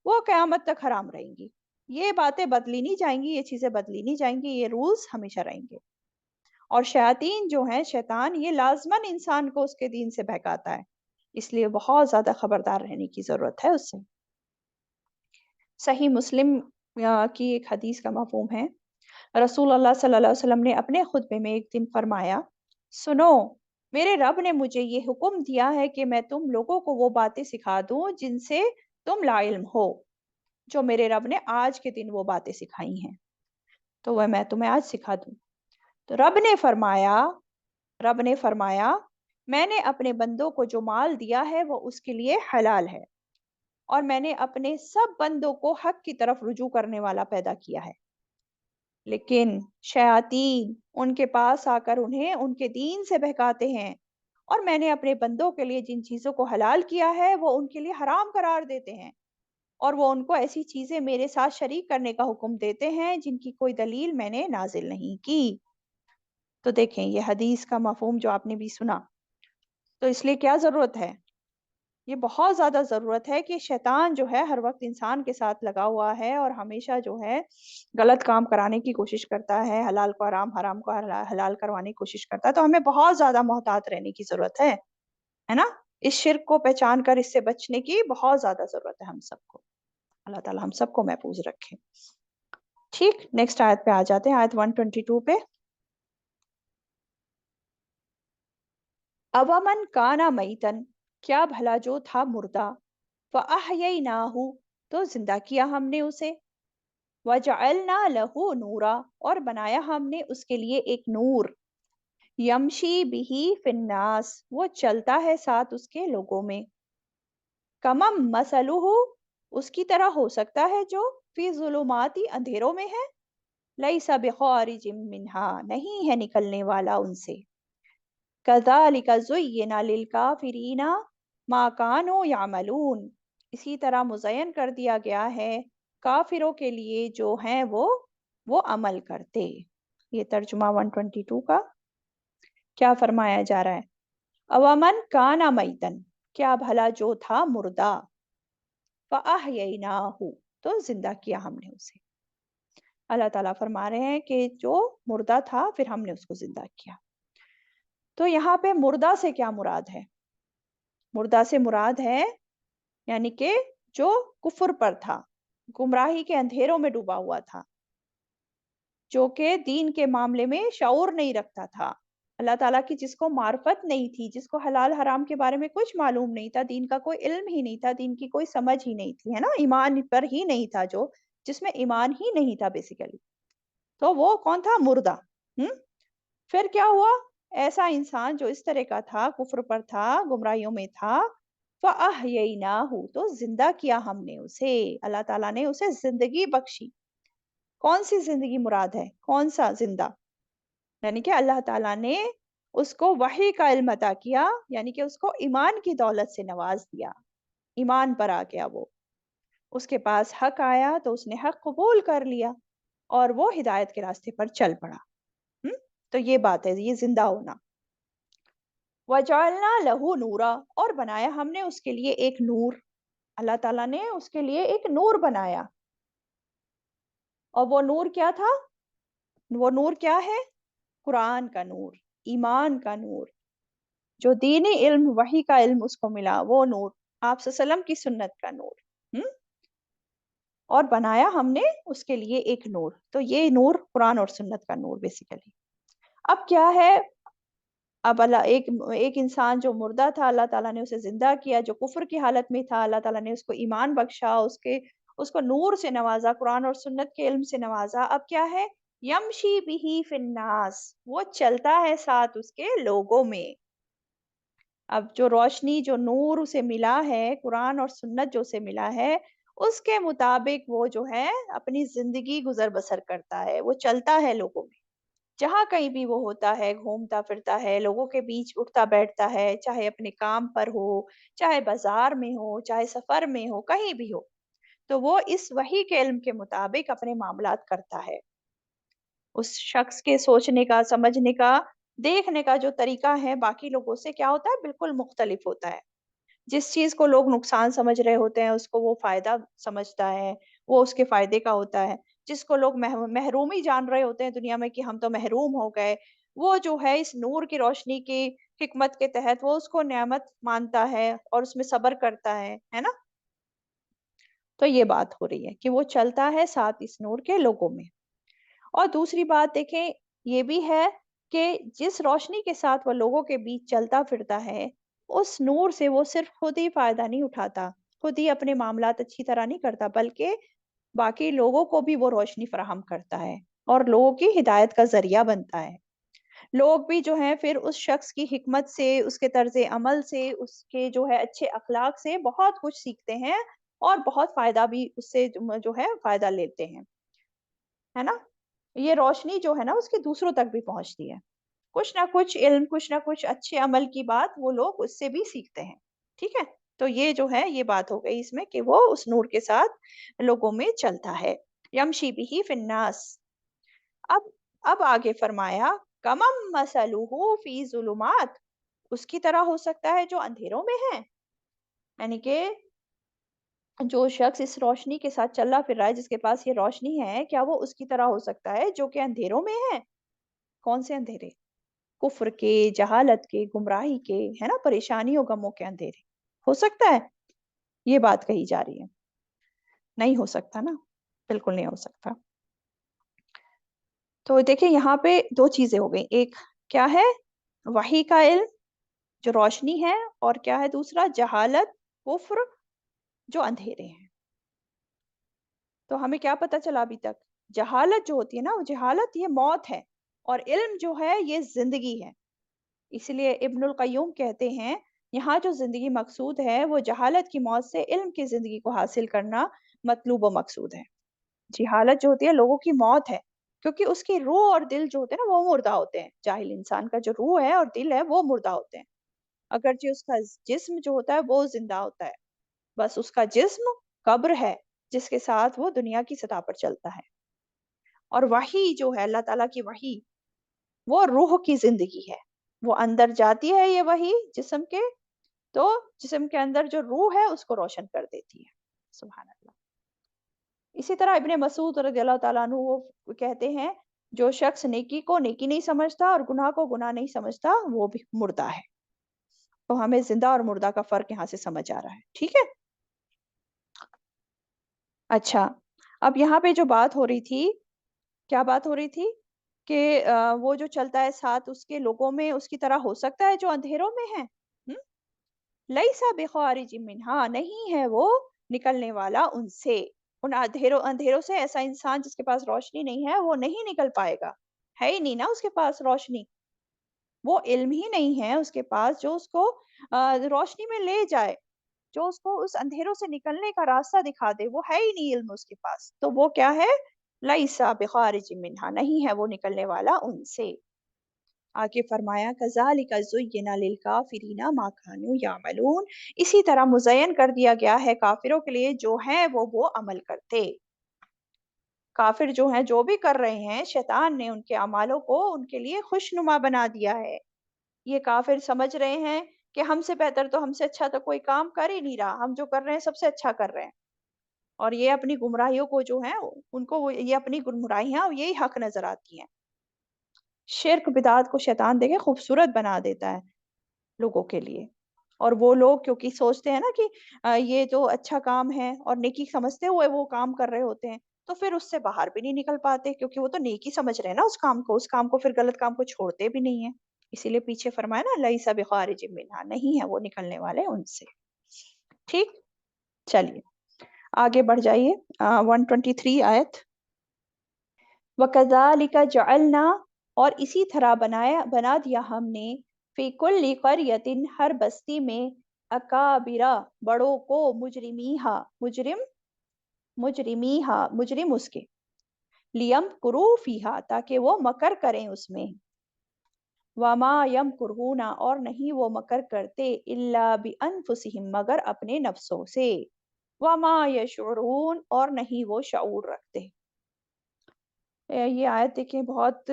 وہ قیامت تک حرام رہیں گی۔ یہ باتیں بدلی نہیں جائیں گی، یہ چیزیں بدلی نہیں جائیں گی، یہ رولز ہمیشہ رہیں گے۔ اور شیاطین جو ہیں، شیطان، یہ لازماً انسان کو اس کے دین سے بہکاتا ہے، اس لیے بہت زیادہ خبردار رہنے کی ضرورت ہے اس سے۔ صحیح مسلم کی ایک حدیث کا مفہوم ہے، رسول اللہ صلی اللہ علیہ وسلم نے اپنے خطبے میں ایک دن فرمایا، سنو، میرے رب نے مجھے یہ حکم دیا ہے کہ میں تم لوگوں کو وہ باتیں سکھا دوں جن سے تم لا علم ہو، جو میرے رب نے آج کے دن وہ باتیں سکھائی ہیں، تو وہ میں تمہیں آج سکھا دوں۔ تو رب نے فرمایا میں نے اپنے بندوں کو جو مال دیا ہے وہ اس کے لیے حلال ہے، اور میں نے اپنے سب بندوں کو حق کی طرف رجوع کرنے والا پیدا کیا ہے، لیکن شیاطین ان کے پاس آ کر انہیں ان کے دین سے بہکاتے ہیں، اور میں نے اپنے بندوں کے لیے جن چیزوں کو حلال کیا ہے وہ ان کے لیے حرام قرار دیتے ہیں، اور وہ ان کو ایسی چیزیں میرے ساتھ شریک کرنے کا حکم دیتے ہیں جن کی کوئی دلیل میں نے نازل نہیں کی۔ تو دیکھیں یہ حدیث کا مفہوم جو آپ نے بھی سنا، تو اس لیے کیا ضرورت ہے؟ یہ بہت زیادہ ضرورت ہے کہ شیطان جو ہے ہر وقت انسان کے ساتھ لگا ہوا ہے، اور ہمیشہ جو ہے غلط کام کرانے کی کوشش کرتا ہے، حلال کو حرام، حرام کو حلال کروانے کی کوشش کرتا ہے۔ تو ہمیں بہت زیادہ محتاط رہنے کی ضرورت ہے نا؟ اس شرک کو پہچان کر اس سے بچنے کی بہت زیادہ ضرورت ہے ہم سب کو۔ اللہ تعالی ہم سب کو محفوظ رکھے۔ ٹھیک، نیکسٹ آیت پہ آ جاتے ہیں، آیت 122 پہ۔ اومن کانا میتن، کیا بھلا جو تھا مردہ، فَأَحْيَيْنَاهُ، تو زندہ کیا ہم نے اسے، وَجَعَلْنَا لَهُ نُورًا، اور بنایا ہم نے اس کے لیے ایک نور، یمشی بِهِ فِی النَّاسِ، وہ چلتا ہے ساتھ اس کے لوگوں میں، کمم مَثَلُهُ، اس کی طرح ہو سکتا ہے جو فی ظلماتی اندھیروں میں ہے، لیس بخارج منہا، نہیں ہے نکلنے والا ان سے، کذالک زین للکافرین ما کانوا یعملون، اسی طرح مزین کر دیا گیا ہے کافروں کے لیے جو ہیں وہ عمل کرتے۔ یہ ترجمہ 122 کا کیا فرمایا جا رہا ہے؟ اومن کانا میتن، کیا بھلا جو تھا مردہ، فَأَحْيَيْنَاهُ، تو زندہ کیا ہم نے اسے۔ اللہ تعالیٰ فرما رہے ہیں کہ جو مردہ تھا پھر ہم نے اس کو زندہ کیا۔ تو یہاں پہ مردہ سے کیا مراد ہے؟ مردہ سے مراد ہے یعنی کہ جو کفر پر تھا، گمراہی کے اندھیروں میں ڈوبا ہوا تھا، جو کہ دین کے معاملے میں شعور نہیں رکھتا تھا، اللہ تعالیٰ کی جس کو معرفت نہیں تھی، جس کو حلال حرام کے بارے میں کچھ معلوم نہیں تھا، دین کا کوئی علم ہی نہیں تھا، دین کی کوئی سمجھ ہی نہیں تھی، ہے نا، ایمان پر ہی نہیں تھا، جس میں ایمان ہی نہیں تھا بیسیکلی، تو وہ کون تھا؟ مردہ۔ پھر کیا ہوا؟ ایسا انسان جو اس طرح کا تھا، کفر پر تھا، گمراہیوں میں تھا، فَأَحْيَيْنَاهُ، تو زندہ کیا ہم نے اسے، اللہ تعالیٰ نے اسے زندگی بخشی۔ کون سی زندگی مراد ہے؟ کون سا زندہ؟ یعنی کہ اللہ تعالیٰ نے اس کو وحی کا علم عطا کیا، یعنی کہ اس کو ایمان کی دولت سے نواز دیا، ایمان پر آ گیا، وہ اس کے پاس حق آیا تو اس نے حق قبول کر لیا، اور وہ ہدایت کے راستے پر چل پڑا۔ تو یہ بات ہے، یہ زندہ ہونا۔ وَجَعَلْنَا لَهُ نُورًا، اور بنایا ہم نے اس کے لیے ایک نور، اللہ تعالیٰ نے اس کے لیے ایک نور بنایا، और वो नूर क्या था? वो नूर क्या है? कुरान का नूर, ईमान का नूर, जो दीनी इल्म, वही का इल्म उसको मिला, वो नूर, आप सल्लल्लाहु अलैहि वसल्लम की सुन्नत का नूर। हम्म। और बनाया हमने उसके लिए एक नूर, तो ये नूर कुरान और सुन्नत का नूर बेसिकली। अब क्या है? अब अल्लाह एक एक इंसान जो मुर्दा था, अल्लाह ताला ने उसे जिंदा किया, जो कुफ्र की हालत में था, अल्लाह ताला ने उसको ईमान बख्शा, उसको नूर से नवाजा, कुरान और सुन्नत के इल्म से नवाजा। अब क्या है? यमशी बिही फिन्नास, वो चलता है साथ उसके लोगों में। अब जो रोशनी, जो नूर उसे मिला है, कुरान और सुन्नत जो उसे मिला है, उसके मुताबिक वो जो है अपनी जिंदगी गुजर बसर करता है, वो चलता है लोगों में। जहाँ कहीं भी वो होता है, घूमता फिरता है, लोगों के बीच उठता बैठता है, चाहे अपने काम पर हो, चाहे बाजार में हो, चाहे सफर में हो, कहीं भी हो, तो वो इस वही के इल्म के मुताबिक अपने मामलात करता है। उस शख्स के सोचने का, समझने का, देखने का जो तरीका है बाकी लोगों से क्या होता है, बिल्कुल मुख्तलिफ होता है। जिस चीज को लोग नुकसान समझ रहे होते हैं, उसको वो फायदा समझता है, वो उसके फायदे का होता है। जिसको लोग महरूमी जान रहे होते हैं दुनिया में कि हम तो महरूम हो गए, वो जो है इस नूर की रोशनी की हिकमत के तहत वो उसको नेमत मानता है और उसमें सब्र करता है ना? तो ये बात हो रही है कि वो चलता है साथ इस नूर के लोगों में। और दूसरी बात देखें, ये भी है कि जिस रोशनी के साथ वो लोगों के बीच चलता फिरता है, उस नूर से वो सिर्फ खुद ही फायदा नहीं उठाता, खुद ही अपने मामलात अच्छी तरह नहीं करता, बल्कि बाकी लोगों को भी वो रोशनी फराहम करता है और लोगों की हिदायत का जरिया बनता है। लोग भी जो हैं फिर उस शख्स की हिकमत से, उसके तर्ज अमल से, उसके जो है अच्छे अखलाक से बहुत कुछ सीखते हैं और बहुत फायदा भी उससे जो है फायदा लेते हैं, है ना? ये रोशनी जो है ना उसकी दूसरों तक भी पहुंचती है। कुछ ना कुछ इल्म, कुछ ना कुछ अच्छे अमल की बात वो लोग उससे भी सीखते हैं। ठीक है? तो ये जो है ये बात हो गई इसमें कि वो उस नूर के साथ लोगों में चलता है। यमशी बिही फिन्नास। अब अब आगे फरमाया, कमम मसलुहु फी ज़ुलुमात, उसकी तरह हो सकता है जो अंधेरों में है। यानी कि जो शख्स इस रोशनी के साथ चल रहा फिर रहा है, जिसके पास ये रोशनी है, क्या वो उसकी तरह हो सकता है जो कि अंधेरों में है? कौन से अंधेरे? कुफ्र के, जहालत के, गुमराही के, है ना, परेशानियों गमों के अंधेरे। हो सकता है? ये बात कही जा रही है। नहीं हो सकता ना, बिल्कुल नहीं हो सकता। तो देखिए यहाँ पे दो चीजें हो गई, एक क्या है, वही का इल्म जो रोशनी है, और क्या है दूसरा, जहालत, कुफ्र, जो अंधेरे हैं। तो हमें क्या पता चला अभी तक? जहालत जो होती है ना, जहालत ये मौत है, और इल्म जो है ये जिंदगी है। इसलिए इब्नुल कय्यूम कहते हैं, यहाँ जो जिंदगी मकसूद है वो जहालत की मौत से इल्म की जिंदगी को हासिल करना मतलूब व मकसूद है। जहालत जो होती है लोगों की मौत है, क्योंकि उसकी रूह और दिल जो होते हैं ना वो मुर्दा होते हैं। जाहिल इंसान का जो रूह है और दिल है वो मुर्दा होते हैं, अगरचे उसका जिस्म जो होता है वो जिंदा होता है। बस उसका जिस्म कब्र है, जिसके साथ वो दुनिया की सतह पर चलता है। और वही जो है अल्लाह ताला की वही, वो रूह की जिंदगी है। वो अंदर जाती है ये वही जिस्म के, तो जिस्म के अंदर जो रूह है उसको रोशन कर देती है। सुभान अल्लाह। इसी तरह इब्ने मसूद रज़ियल्लाहु ताला अन्हु वो कहते हैं, जो शख्स नेकी को नेकी नहीं समझता और गुनाह को गुनाह नहीं समझता, वो भी मुर्दा है। तो हमें जिंदा और मुर्दा का फर्क यहाँ से समझ आ रहा है। ठीक है? अच्छा, अब यहाँ पे जो बात हो रही थी, क्या बात हो रही थी? कि वो जो चलता है साथ उसके लोगों में, उसकी तरह हो सकता है जो अंधेरों में है। लईसा बिखारिज मिन्हा, नहीं है वो निकलने वाला उनसे, उन अंधेरों अंधेरों से। ऐसा इंसान जिसके पास रोशनी नहीं है वो नहीं निकल पाएगा, है ही नहीं ना उसके पास रोशनी। वो इल्म ही नहीं है उसके पास जो उसको रोशनी में ले जाए, जो उसको उस अंधेरों से निकलने का रास्ता दिखा दे, वो है ही नहीं इल्म उसके पास। तो वो क्या है? लईसा बिखारिज मिन्हा, नहीं है वो निकलने वाला उनसे। आगे फरमाया, कज़ालिका ज़ुय्यिना लिलकाफ़िरीना मा कानू यामलून, इसी तरह मुज़य्यन कर दिया गया है काफिरों के लिए जो हैं वो अमल करते। काफिर जो हैं जो भी कर रहे हैं, शैतान ने उनके अमालों को उनके लिए खुशनुमा बना दिया है। ये काफिर समझ रहे हैं कि हमसे बेहतर तो, हमसे अच्छा तो कोई काम कर ही नहीं रहा, हम जो कर रहे हैं सबसे अच्छा कर रहे हैं। اور یہ اپنی گمراہیوں کو جو ہے ان کو یہ اپنی گمراہیاں اور یہی حق نظر آتی ہیں۔ شرک بدعات کو شیطان دیکھے خوبصورت بنا دیتا ہے لوگوں کے لیے، اور وہ لوگ کیونکہ سوچتے ہیں نا کہ یہ تو اچھا کام ہے اور نیکی سمجھتے ہوئے وہ کام کر رہے ہوتے ہیں، تو پھر اس سے باہر بھی نہیں نکل پاتے کیونکہ وہ تو نیکی سمجھ رہے ہیں نا اس کام کو پھر غلط کام کو چھوڑتے بھی نہیں ہیں۔ اسی لیے پیچھے فرمایا نا لیس بخارج منہا، نہیں ہے وہ نکلنے والے ان سے۔ ٹھیک، چلیے آگے بڑھ جائیے 123 آیت۔ وَكَذَلِكَ جَعَلْنَا، اور اسی طرح بنا دیا ہم نے، فی کل قریۃ، ہر بستی میں، اکابرا، بڑوں کو، مجرم اس کے، لیمکروا فیہا، تاکہ وہ مکر کریں اس میں، وما یمکرون، اور نہیں وہ مکر کرتے، الا بانفسہم، مگر اپنے نفسوں سے، وما یشعرون، اور نہیں وہ شعور رکھتے۔ یہ آیت دیکھیں بہت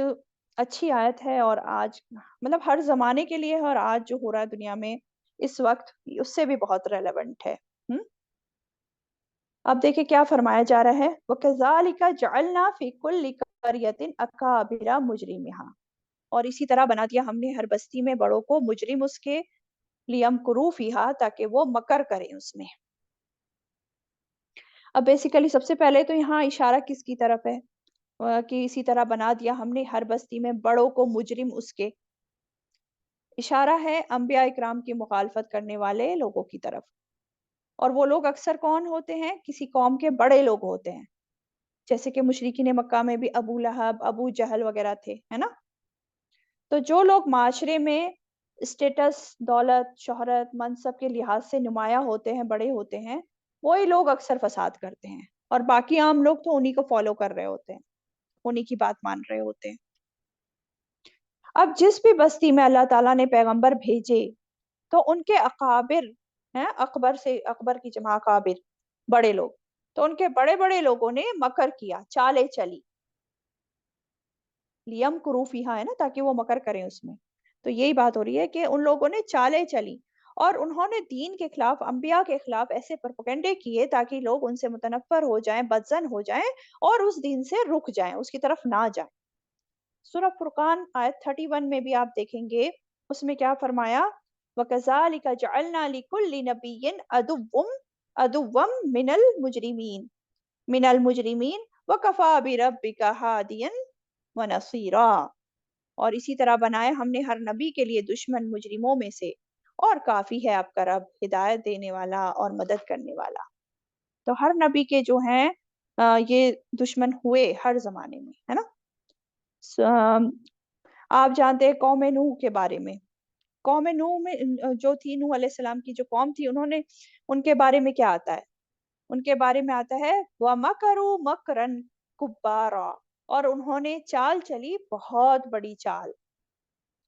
اچھی آیت ہے، اور آج مطلب ہر زمانے کے لیے ہے، اور آج جو ہو رہا ہے دنیا میں اس وقت اس سے بھی بہت ریلیونٹ ہے۔ اب دیکھیں کیا فرمایا جا رہا ہے، وَكَذَلِكَ جَعَلْنَا فِي كُلِّ قَرْيَةٍ أَكَابِرَ مُجْرِمِهَا، اور اسی طرح بنا دیا ہم نے ہر بستی میں بڑوں کو مجرم اس کے، لِيَمْكُرُوا فِيهَا، تاکہ وہ مکر کریں اس میں۔ اب بیسیکلی سب سے پہلے تو یہاں اشارہ کس کی طرف ہے کہ اسی طرح بنا دیا ہم نے ہر بستی میں بڑوں کو مجرم اس کے، اشارہ ہے انبیاء اکرام کی مخالفت کرنے والے لوگوں کی طرف، اور وہ لوگ اکثر کون ہوتے ہیں، کسی قوم کے بڑے لوگ ہوتے ہیں، جیسے کہ مشرکین مکہ میں بھی ابو لہب، ابو جہل وغیرہ تھے، ہے نا۔ تو جو لوگ معاشرے میں اسٹیٹس، دولت، شہرت، منصب کے لحاظ سے نمایاں ہوتے ہیں، بڑے ہوتے ہیں، وہی لوگ اکثر فساد کرتے ہیں، اور باقی عام لوگ تو انہی کو فالو کر رہے ہوتے ہیں، انہی کی بات مان رہے ہوتے ہیں۔ اب جس بھی بستی میں اللہ تعالیٰ نے پیغمبر بھیجے تو ان کے اکابر ہیں، اکبر کی جمع اکابر، بڑے لوگ، تو ان کے بڑے بڑے لوگوں نے مکر کیا، چالیں چلی، لیم کروفیہ ہے نا، تاکہ وہ مکر کریں اس میں، تو یہی بات ہو رہی ہے کہ ان لوگوں نے چالیں چلی، اور انہوں نے دین کے خلاف، انبیاء کے خلاف ایسے پروپیگنڈے کیے تاکہ لوگ ان سے متنفر ہو جائیں، بدظن ہو جائیں، اور اس دین سے رک جائیں، اس کی طرف نہ جائیں۔ سورہ فرقان آیت 31 میں بھی آپ دیکھیں گے، اس میں کیا فرمایا، وَكَذَلِكَ جَعَلْنَا لِكُلِّ نَبِيٍّ عَدُوًّا مِنَ الْمُجْرِمِينَ وَكَفَى بِرَبِّكَ هَادِيًا وَنَصِيرًا، اور اسی طرح بنایا ہم نے ہر نبی کے لیے دشمن مجرموں میں سے، اور کافی ہے آپ کا رب ہدایت دینے والا اور مدد کرنے والا۔ تو ہر نبی کے جو ہیں یہ دشمن ہوئے ہر زمانے میں، ہے نا۔ آپ جانتے ہیں قوم نوح کے بارے میں، قوم نوح میں جو تھی، نوح علیہ السلام کی جو قوم تھی، ان کے بارے میں کیا آتا ہے، ان کے بارے میں آتا ہے وَمَكَرُوا مَكْرًا كُبَّارًا، اور انہوں نے چال چلی بہت بڑی چال۔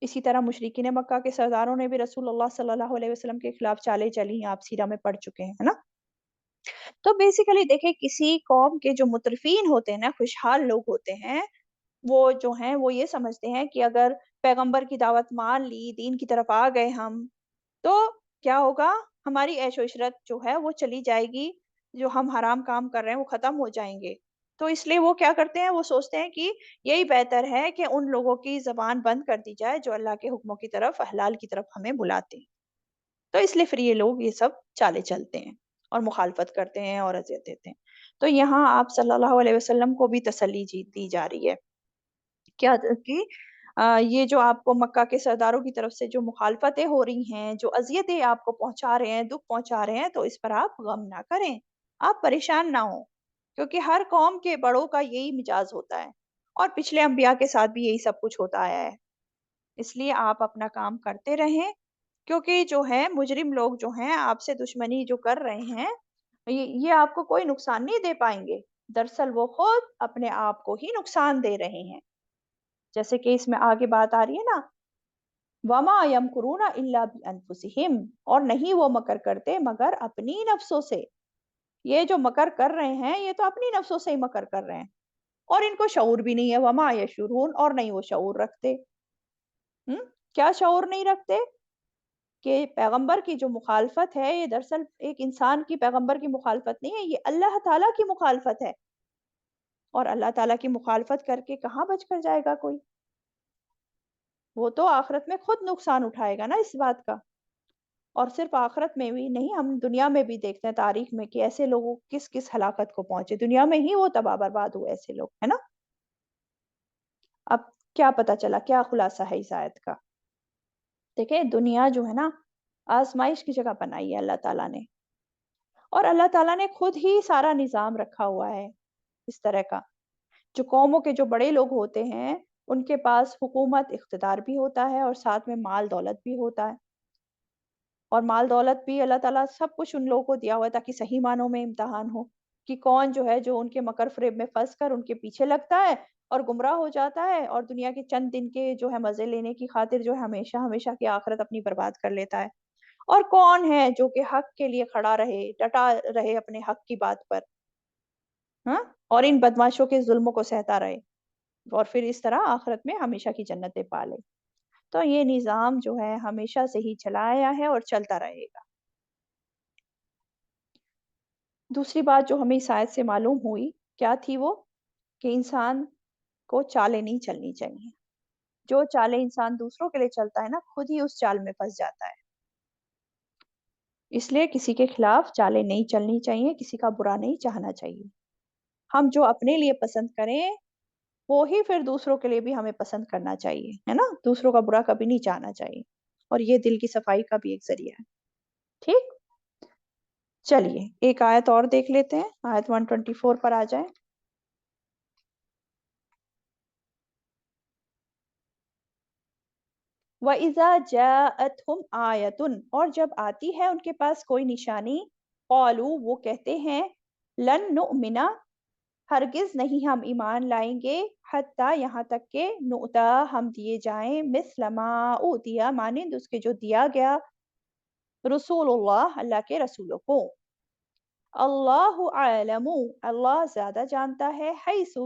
اسی طرح مشرکین مکہ کے سرداروں نے بھی رسول اللہ صلی اللہ علیہ وسلم کے خلاف چالیں چلی ہیں، آپ سیرہ میں پڑھ چکے ہیں، ہے نا۔ تو بیسیکلی دیکھیں کسی قوم کے جو مترفین ہوتے ہیں نا، خوشحال لوگ ہوتے ہیں، وہ جو ہیں وہ یہ سمجھتے ہیں کہ اگر پیغمبر کی دعوت مان لی، دین کی طرف آ گئے ہم، تو کیا ہوگا، ہماری عیش و عشرت جو ہے وہ چلی جائے گی، جو ہم حرام کام کر رہے ہیں وہ ختم ہو جائیں گے۔ تو اس لیے وہ کیا کرتے ہیں، وہ سوچتے ہیں کہ یہی بہتر ہے کہ ان لوگوں کی زبان بند کر دی جائے جو اللہ کے حکموں کی طرف، حلال کی طرف ہمیں بلاتے ہیں۔ تو اس لیے پھر یہ لوگ یہ سب چالے چلتے ہیں اور مخالفت کرتے ہیں اور اذیت دیتے ہیں۔ تو یہاں آپ صلی اللہ علیہ وسلم کو بھی تسلی دی جا رہی ہے کیا کہ یہ جو آپ کو مکہ کے سرداروں کی طرف سے جو مخالفتیں ہو رہی ہیں، جو اذیتیں آپ کو پہنچا رہے ہیں، دکھ پہنچا رہے ہیں، تو اس پر آپ غم نہ کریں، آپ پریشان نہ ہوں، کیونکہ ہر قوم کے بڑوں کا یہی مزاج ہوتا ہے، اور پچھلے انبیاء کے ساتھ بھی یہی سب کچھ ہوتا آیا ہے۔ اس لیے آپ اپنا کام کرتے رہیں، کیونکہ جو ہے مجرم لوگ جو ہیں آپ سے دشمنی جو کر رہے ہیں، یہ آپ کو کوئی نقصان نہیں دے پائیں گے، دراصل وہ خود اپنے آپ کو ہی نقصان دے رہے ہیں، جیسے کہ اس میں آگے بات آ رہی ہے نا، وَمَا يَمْكُرُونَ إِلَّا بِأَنفُسِهِمْ، اور نہیں وہ مکر کرتے مگر اپنی نفسوں سے۔ یہ جو مکر کر رہے ہیں یہ تو اپنی نفسوں سے ہی مکر کر رہے ہیں، اور ان کو شعور بھی نہیں ہے، وَمَا يَشْعُرُونَ، اور نہیں وہ شعور رکھتے۔ کیا شعور نہیں رکھتے؟ کہ پیغمبر کی جو مخالفت ہے یہ دراصل ایک انسان کی پیغمبر کی مخالفت نہیں ہے، یہ اللہ تعالیٰ کی مخالفت ہے، اور اللہ تعالیٰ کی مخالفت کر کے کہاں بچ کر جائے گا کوئی؟ وہ تو آخرت میں خود نقصان اٹھائے گا نا اس بات کا۔ اور صرف آخرت میں بھی نہیں، ہم دنیا میں بھی دیکھتے ہیں تاریخ میں کہ ایسے لوگوں کس کس ہلاکت کو پہنچے، دنیا میں ہی وہ تباہ برباد ہوئے ایسے لوگ، ہے نا؟ اب کیا پتا چلا، کیا خلاصہ ہے اس آیت کا؟ دیکھیں دنیا جو ہے نا آزمائش کی جگہ بنائی ہے اللہ تعالیٰ نے، اور اللہ تعالیٰ نے خود ہی سارا نظام رکھا ہوا ہے اس طرح کا۔ جو قوموں کے جو بڑے لوگ ہوتے ہیں ان کے پاس حکومت اقتدار بھی ہوتا ہے اور ساتھ میں مال دولت بھی ہوتا ہے، اور مال دولت بھی اللہ تعالیٰ سب کچھ ان لوگوں کو دیا ہوا ہے تاکہ صحیح معنوں میں امتحان ہو کہ کون جو ہے جو ان کے مکر فریب میں پھنس کر ان کے پیچھے لگتا ہے اور گمراہ ہو جاتا ہے، اور دنیا کے چند دن کے جو ہے مزے لینے کی خاطر جو ہے ہمیشہ ہمیشہ کی آخرت اپنی برباد کر لیتا ہے، اور کون ہے جو کہ حق کے لیے کھڑا رہے، ڈٹا رہے اپنے حق کی بات پر، ہاں، اور ان بدماشوں کے ظلموں کو سہتا رہے، اور پھر اس طرح آخرت میں ہمیشہ کی جنتیں پالے۔ تو یہ نظام جو ہے ہمیشہ سے ہی چلا آیا ہے اور چلتا رہے گا۔ دوسری بات جو ہمیں اس آیت سے معلوم ہوئی کیا تھی وہ؟ کہ انسان کو چالیں نہیں چلنی چاہیے۔ جو چالیں انسان دوسروں کے لیے چلتا ہے نا خود ہی اس چال میں پھنس جاتا ہے۔ اس لیے کسی کے خلاف چالیں نہیں چلنی چاہیے، کسی کا برا نہیں چاہنا چاہیے۔ ہم جو اپنے لیے پسند کریں وہی پھر دوسروں کے لیے بھی ہمیں پسند کرنا چاہیے، ہے نا؟ دوسروں کا برا کبھی نہیں چاہنا چاہیے، اور یہ دل کی صفائی کا بھی ایک ذریعہ ہے۔ ٹھیک؟ چلیے ایک آیت اور دیکھ لیتے ہیں، آیت 124 پر آ جائیں۔ وَإِذَا جَاءَتْهُمْ آیَةٌ، اور جب آتی ہے ان کے پاس کوئی نشانی، قالوا وہ کہتے ہیں، لن نؤمنا ہرگز نہیں ہم ایمان لائیں گے، حتیٰ یہاں تک کہ نؤتا ہم دیے جائیں، مثل ما اوتیا مانند اس کے جو دیا گیا، رسول اللہ اللہ کے رسولوں کو۔ اللہ عالم اللہ زیادہ جانتا ہے، حیث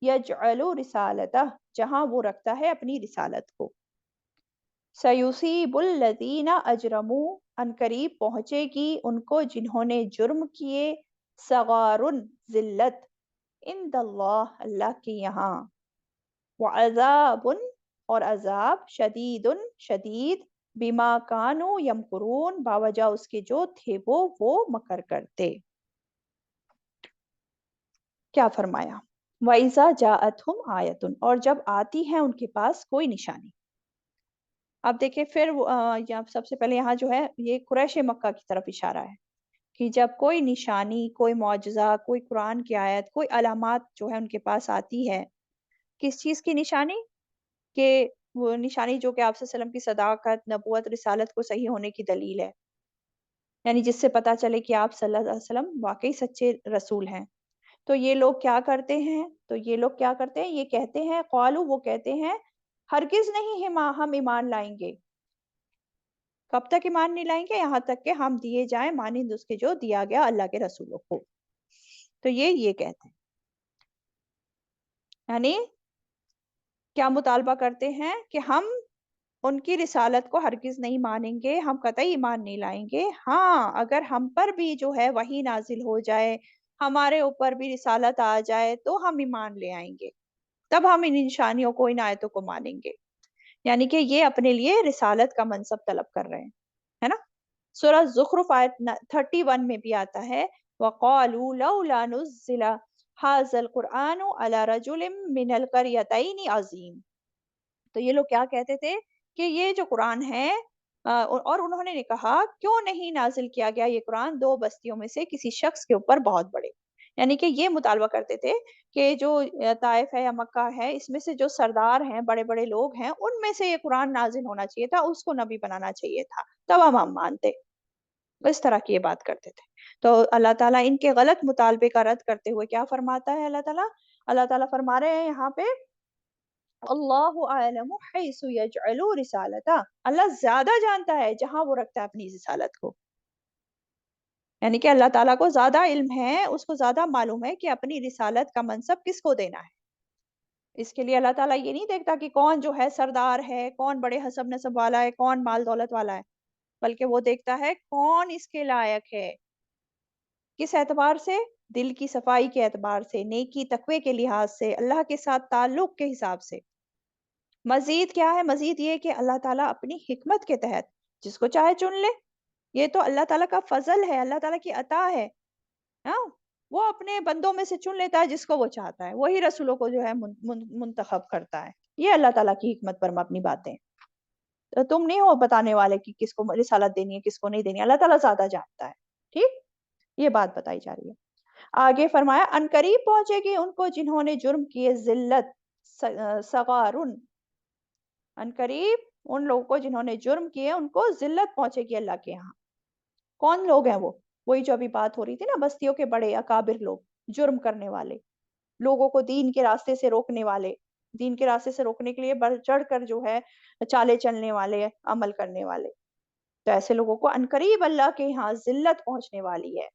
یجعل رسالتہ جہاں وہ رکھتا ہے اپنی رسالت کو۔ سیصیب الذین اجرموا ان قریب پہنچے گی ان کو جنہوں نے جرم کیے، صغار ذلت، عند اللہ اللہ کے یہاں، وعذاب اور عذاب، شدید شدید، بما کانوا یمکرون باوجہ اس کے جو تھے وہ مکر کرتے۔ کیا فرمایا؟ وَإِذَا جَاءَتْهُمْ آیَةٌ، اور جب آتی ہے ان کے پاس کوئی نشانی۔ اب دیکھیں پھر یہاں سب سے پہلے یہاں جو ہے یہ قریش مکہ کی طرف اشارہ ہے کہ جب کوئی نشانی، کوئی معجزہ، کوئی قرآن کی آیت، کوئی علامات جو ہے ان کے پاس آتی ہے، کس چیز کی نشانی؟ کہ وہ نشانی جو کہ آپ صلی اللہ علیہ وسلم کی صداقت، نبوت، رسالت کو صحیح ہونے کی دلیل ہے، یعنی جس سے پتہ چلے کہ آپ صلی اللہ علیہ وسلم واقعی سچے رسول ہیں۔ تو یہ لوگ کیا کرتے ہیں؟ یہ کہتے ہیں، قالو وہ کہتے ہیں، ہرگز نہیں ہم ایمان لائیں گے۔ کب تک ایمان نہیں لائیں گے؟ یہاں تک کہ ہم دیے جائیں مانند اس کے جو دیا گیا اللہ کے رسولوں کو۔ تو یہ کہتے ہیں، یعنی کیا مطالبہ کرتے ہیں کہ ہم ان کی رسالت کو ہرگز نہیں مانیں گے، ہم قطعی ایمان نہیں لائیں گے، ہاں اگر ہم پر بھی جو ہے وحی نازل ہو جائے، ہمارے اوپر بھی رسالت آ جائے تو ہم ایمان لے آئیں گے، تب ہم ان نشانیوں کو، ان آیتوں کو مانیں گے۔ یعنی کہ یہ اپنے لیے رسالت کا منصب طلب کر رہے ہیں، ہے نا؟ سورہ زخرف آیت 31 میں بھی آتا ہے، وَقَالُوا لَوْلَا نُزِّلَ هَذَا الْقُرْآنُ عَلَى رَجُلٍ مِّنَ الْقَرْيَتَيْنِ عَظِيمٍ۔ تو یہ لوگ کیا کہتے تھے کہ یہ جو قرآن ہے، اور انہوں نے کہا کیوں نہیں نازل کیا گیا یہ قرآن دو بستیوں میں سے کسی شخص کے اوپر بہت بڑے، یعنی کہ یہ مطالبہ کرتے تھے کہ جو طائف ہے یا مکہ ہے اس میں سے جو سردار ہیں، بڑے بڑے لوگ ہیں، ان میں سے یہ قرآن نازل ہونا چاہیے تھا، اس کو نبی بنانا چاہیے تھا، تب ہم مانتے۔ اس طرح کی یہ بات کرتے تھے۔ تو اللہ تعالیٰ ان کے غلط مطالبے کا رد کرتے ہوئے کیا فرماتا ہے اللہ تعالیٰ فرما رہے ہیں یہاں پہ، اللہ عالم حیث یجعل رسالتہ اللہ زیادہ جانتا ہے جہاں وہ رکھتا ہے اپنی رسالت کو، یعنی کہ اللہ تعالیٰ کو زیادہ علم ہے، اس کو زیادہ معلوم ہے کہ اپنی رسالت کا منصب کس کو دینا ہے۔ اس کے لیے اللہ تعالیٰ یہ نہیں دیکھتا کہ کون جو ہے سردار ہے، کون بڑے حسب نسب والا ہے، کون مال دولت والا ہے، بلکہ وہ دیکھتا ہے کون اس کے لائق ہے. کس اعتبار سے؟ دل کی صفائی کے اعتبار سے، نیکی تقوی کے لحاظ سے، اللہ کے ساتھ تعلق کے حساب سے. مزید کیا ہے؟ مزید یہ کہ اللہ تعالیٰ اپنی حکمت کے تحت جس کو چاہے چن لے. یہ تو اللہ تعالیٰ کا فضل ہے، اللہ تعالیٰ کی عطا ہے. ہاں، وہ اپنے بندوں میں سے چن لیتا ہے جس کو وہ چاہتا ہے، وہی رسولوں کو جو ہے منتخب کرتا ہے. یہ اللہ تعالیٰ کی حکمت پر مبنی باتیں. تو تم نہیں ہو بتانے والے کہ کس کو رسالت دینی ہے کس کو نہیں دینی ہے، اللہ تعالیٰ زیادہ جانتا ہے. ٹھیک، یہ بات بتائی جا رہی ہے. آگے فرمایا ان قریب پہنچے گی ان کو جنہوں نے جرم کیے ذلت، صغارن. ان قریب ان لوگوں کو جنہوں نے جرم کیے ان کو ذلت پہنچے گی اللہ کے یہاں. کون لوگ ہیں وہ؟ وہی جو ابھی بات ہو رہی تھی نا، بستیوں کے بڑے اکابر لوگ، جرم کرنے والے، لوگوں کو دین کے راستے سے روکنے والے، دین کے راستے سے روکنے کے لیے بڑھ چڑھ کر جو ہے چالے چلنے والے، عمل کرنے والے. تو ایسے لوگوں کو عنقریب اللہ کے یہاں ذلت پہنچنے والی ہے.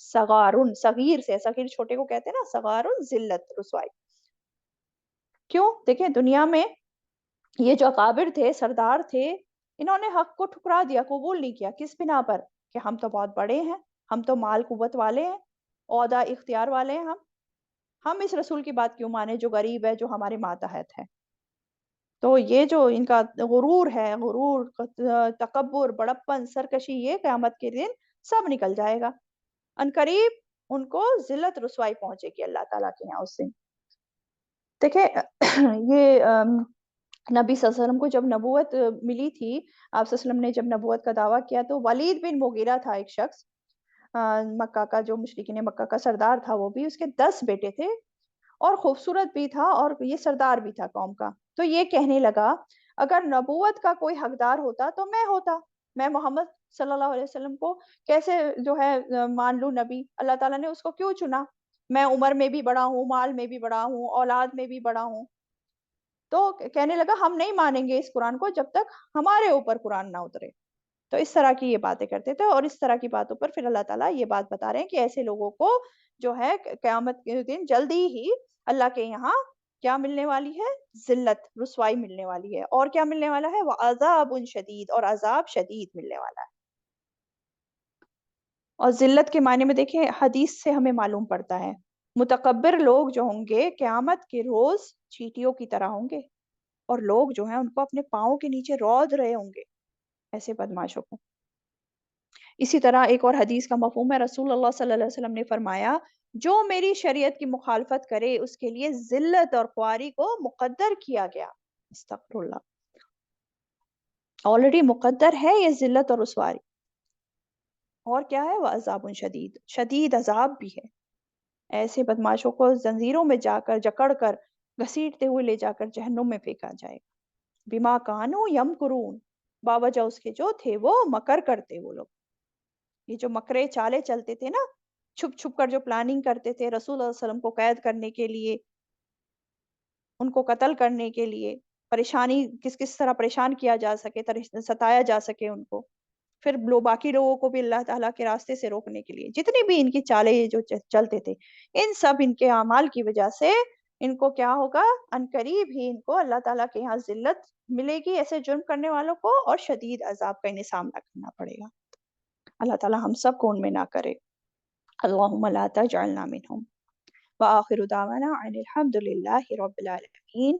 صغارن، صغیر سے، صغیر چھوٹے کو کہتے ہیں نا، صغارن ذلت، رسوائی. کیوں؟ دیکھیں دنیا میں یہ جو اکابر تھے، سردار تھے، انہوں نے حق کو ٹھکرا دیا، قبول نہیں کیا. کس بنا پر؟ کہ ہم تو بہت بڑے ہیں، ہم تو مال قوت والے ہیں، عہدہ اختیار والے ہیں، ہم اس رسول کی بات کیوں مانے جو غریب ہے، جو ہمارے ماتحت ہے. تو یہ جو ان کا غرور ہے، غرور، تکبر، بڑپن، سرکشی، یہ قیامت کے دن سب نکل جائے گا. ان قریب ان کو ذلت رسوائی پہنچے گی اللہ تعالیٰ کے یہاں اس دن. دیکھیں یہ نبی صلی اللہ علیہ وسلم کو جب نبوت ملی تھی، آپ صلی اللہ علیہ وسلم نے جب نبوت کا دعویٰ کیا تو ولید بن مغیرہ تھا ایک شخص، مکہ کا، جو مشرکین مکہ کا سردار تھا. وہ بھی، اس کے 10 بیٹے تھے اور خوبصورت بھی تھا اور یہ سردار بھی تھا قوم کا. تو یہ کہنے لگا اگر نبوت کا کوئی حقدار ہوتا تو میں ہوتا، میں محمد صلی اللہ علیہ وسلم کو کیسے جو ہے مان لوں نبی؟ اللہ تعالیٰ نے اس کو کیوں چنا؟ میں عمر میں بھی بڑا ہوں، مال میں بھی بڑا ہوں، اولاد میں بھی بڑا ہوں. تو کہنے لگا ہم نہیں مانیں گے اس قرآن کو جب تک ہمارے اوپر قرآن نہ اترے. تو اس طرح کی یہ باتیں کرتے تھے، اور اس طرح کی باتوں پر پھر اللہ تعالیٰ یہ بات بتا رہے ہیں کہ ایسے لوگوں کو جو ہے قیامت کے دن جلدی ہی اللہ کے یہاں کیا ملنے والی ہے؟ ذلت، رسوائی ملنے والی ہے. اور کیا ملنے والا ہے؟ وَعَذَابٌ شَدِيدٌ، اور عذاب شدید ملنے والا ہے. اور ذلت کے معنی میں دیکھیں حدیث سے ہمیں معلوم پڑتا ہے متکبر لوگ جو ہوں گے قیامت کے روز چیٹیوں کی طرح ہوں گے، اور لوگ جو ہیں ان کو اپنے پاؤں کے نیچے رود رہے ہوں گے، ایسے بدماشوں کو. اسی طرح ایک اور حدیث کا مفہوم ہے، رسول اللہ صلی اللہ علیہ وسلم نے فرمایا جو میری شریعت کی مخالفت کرے اس کے لیے ذلت اور خواری کو مقدر کیا گیا. استغفر اللہ، آلریڈی مقدر ہے یہ ذلت اور رسوائی. اور کیا ہے؟ وہ عذاب شدید، شدید عذاب بھی ہے. ایسے بدماشوں کو زنجیروں میں جا کر جکڑ کر گھسیٹتے ہوئے لے جا کر جہنم میں پھینکا جائے گا. بما کانوا یمکرون، باوجہ اس کے جو تھے وہ مکر کرتے وہ لوگ. یہ جو مکرے چالے چلتے تھے نا، چھپ چھپ کر جو پلاننگ کرتے تھے رسول اللہ علیہ وسلم کو قید کرنے کے لیے، ان کو قتل کرنے کے لیے، پریشانی کس کس طرح پریشان کیا جا سکے، ستایا جا سکے ان کو، پھر باقی لوگوں کو بھی اللہ تعالیٰ کے راستے سے روکنے کے لیے، جتنی بھی ان کی چالیں جو چلتے تھے، ان سب ان کے اعمال کی وجہ سے ان کو کیا ہوگا؟ عنقریب ہی ان کو اللہ تعالیٰ کے یہاں ذلت ملے گی، ایسے جرم کرنے والوں کو، اور شدید عذاب کا انہیں سامنا کرنا پڑے گا. اللہ تعالیٰ ہم سب کو ان میں نہ کرے. اللہم لا تجعلنا منہم. وآخر دعوانا ان الحمد للہ رب العالمین.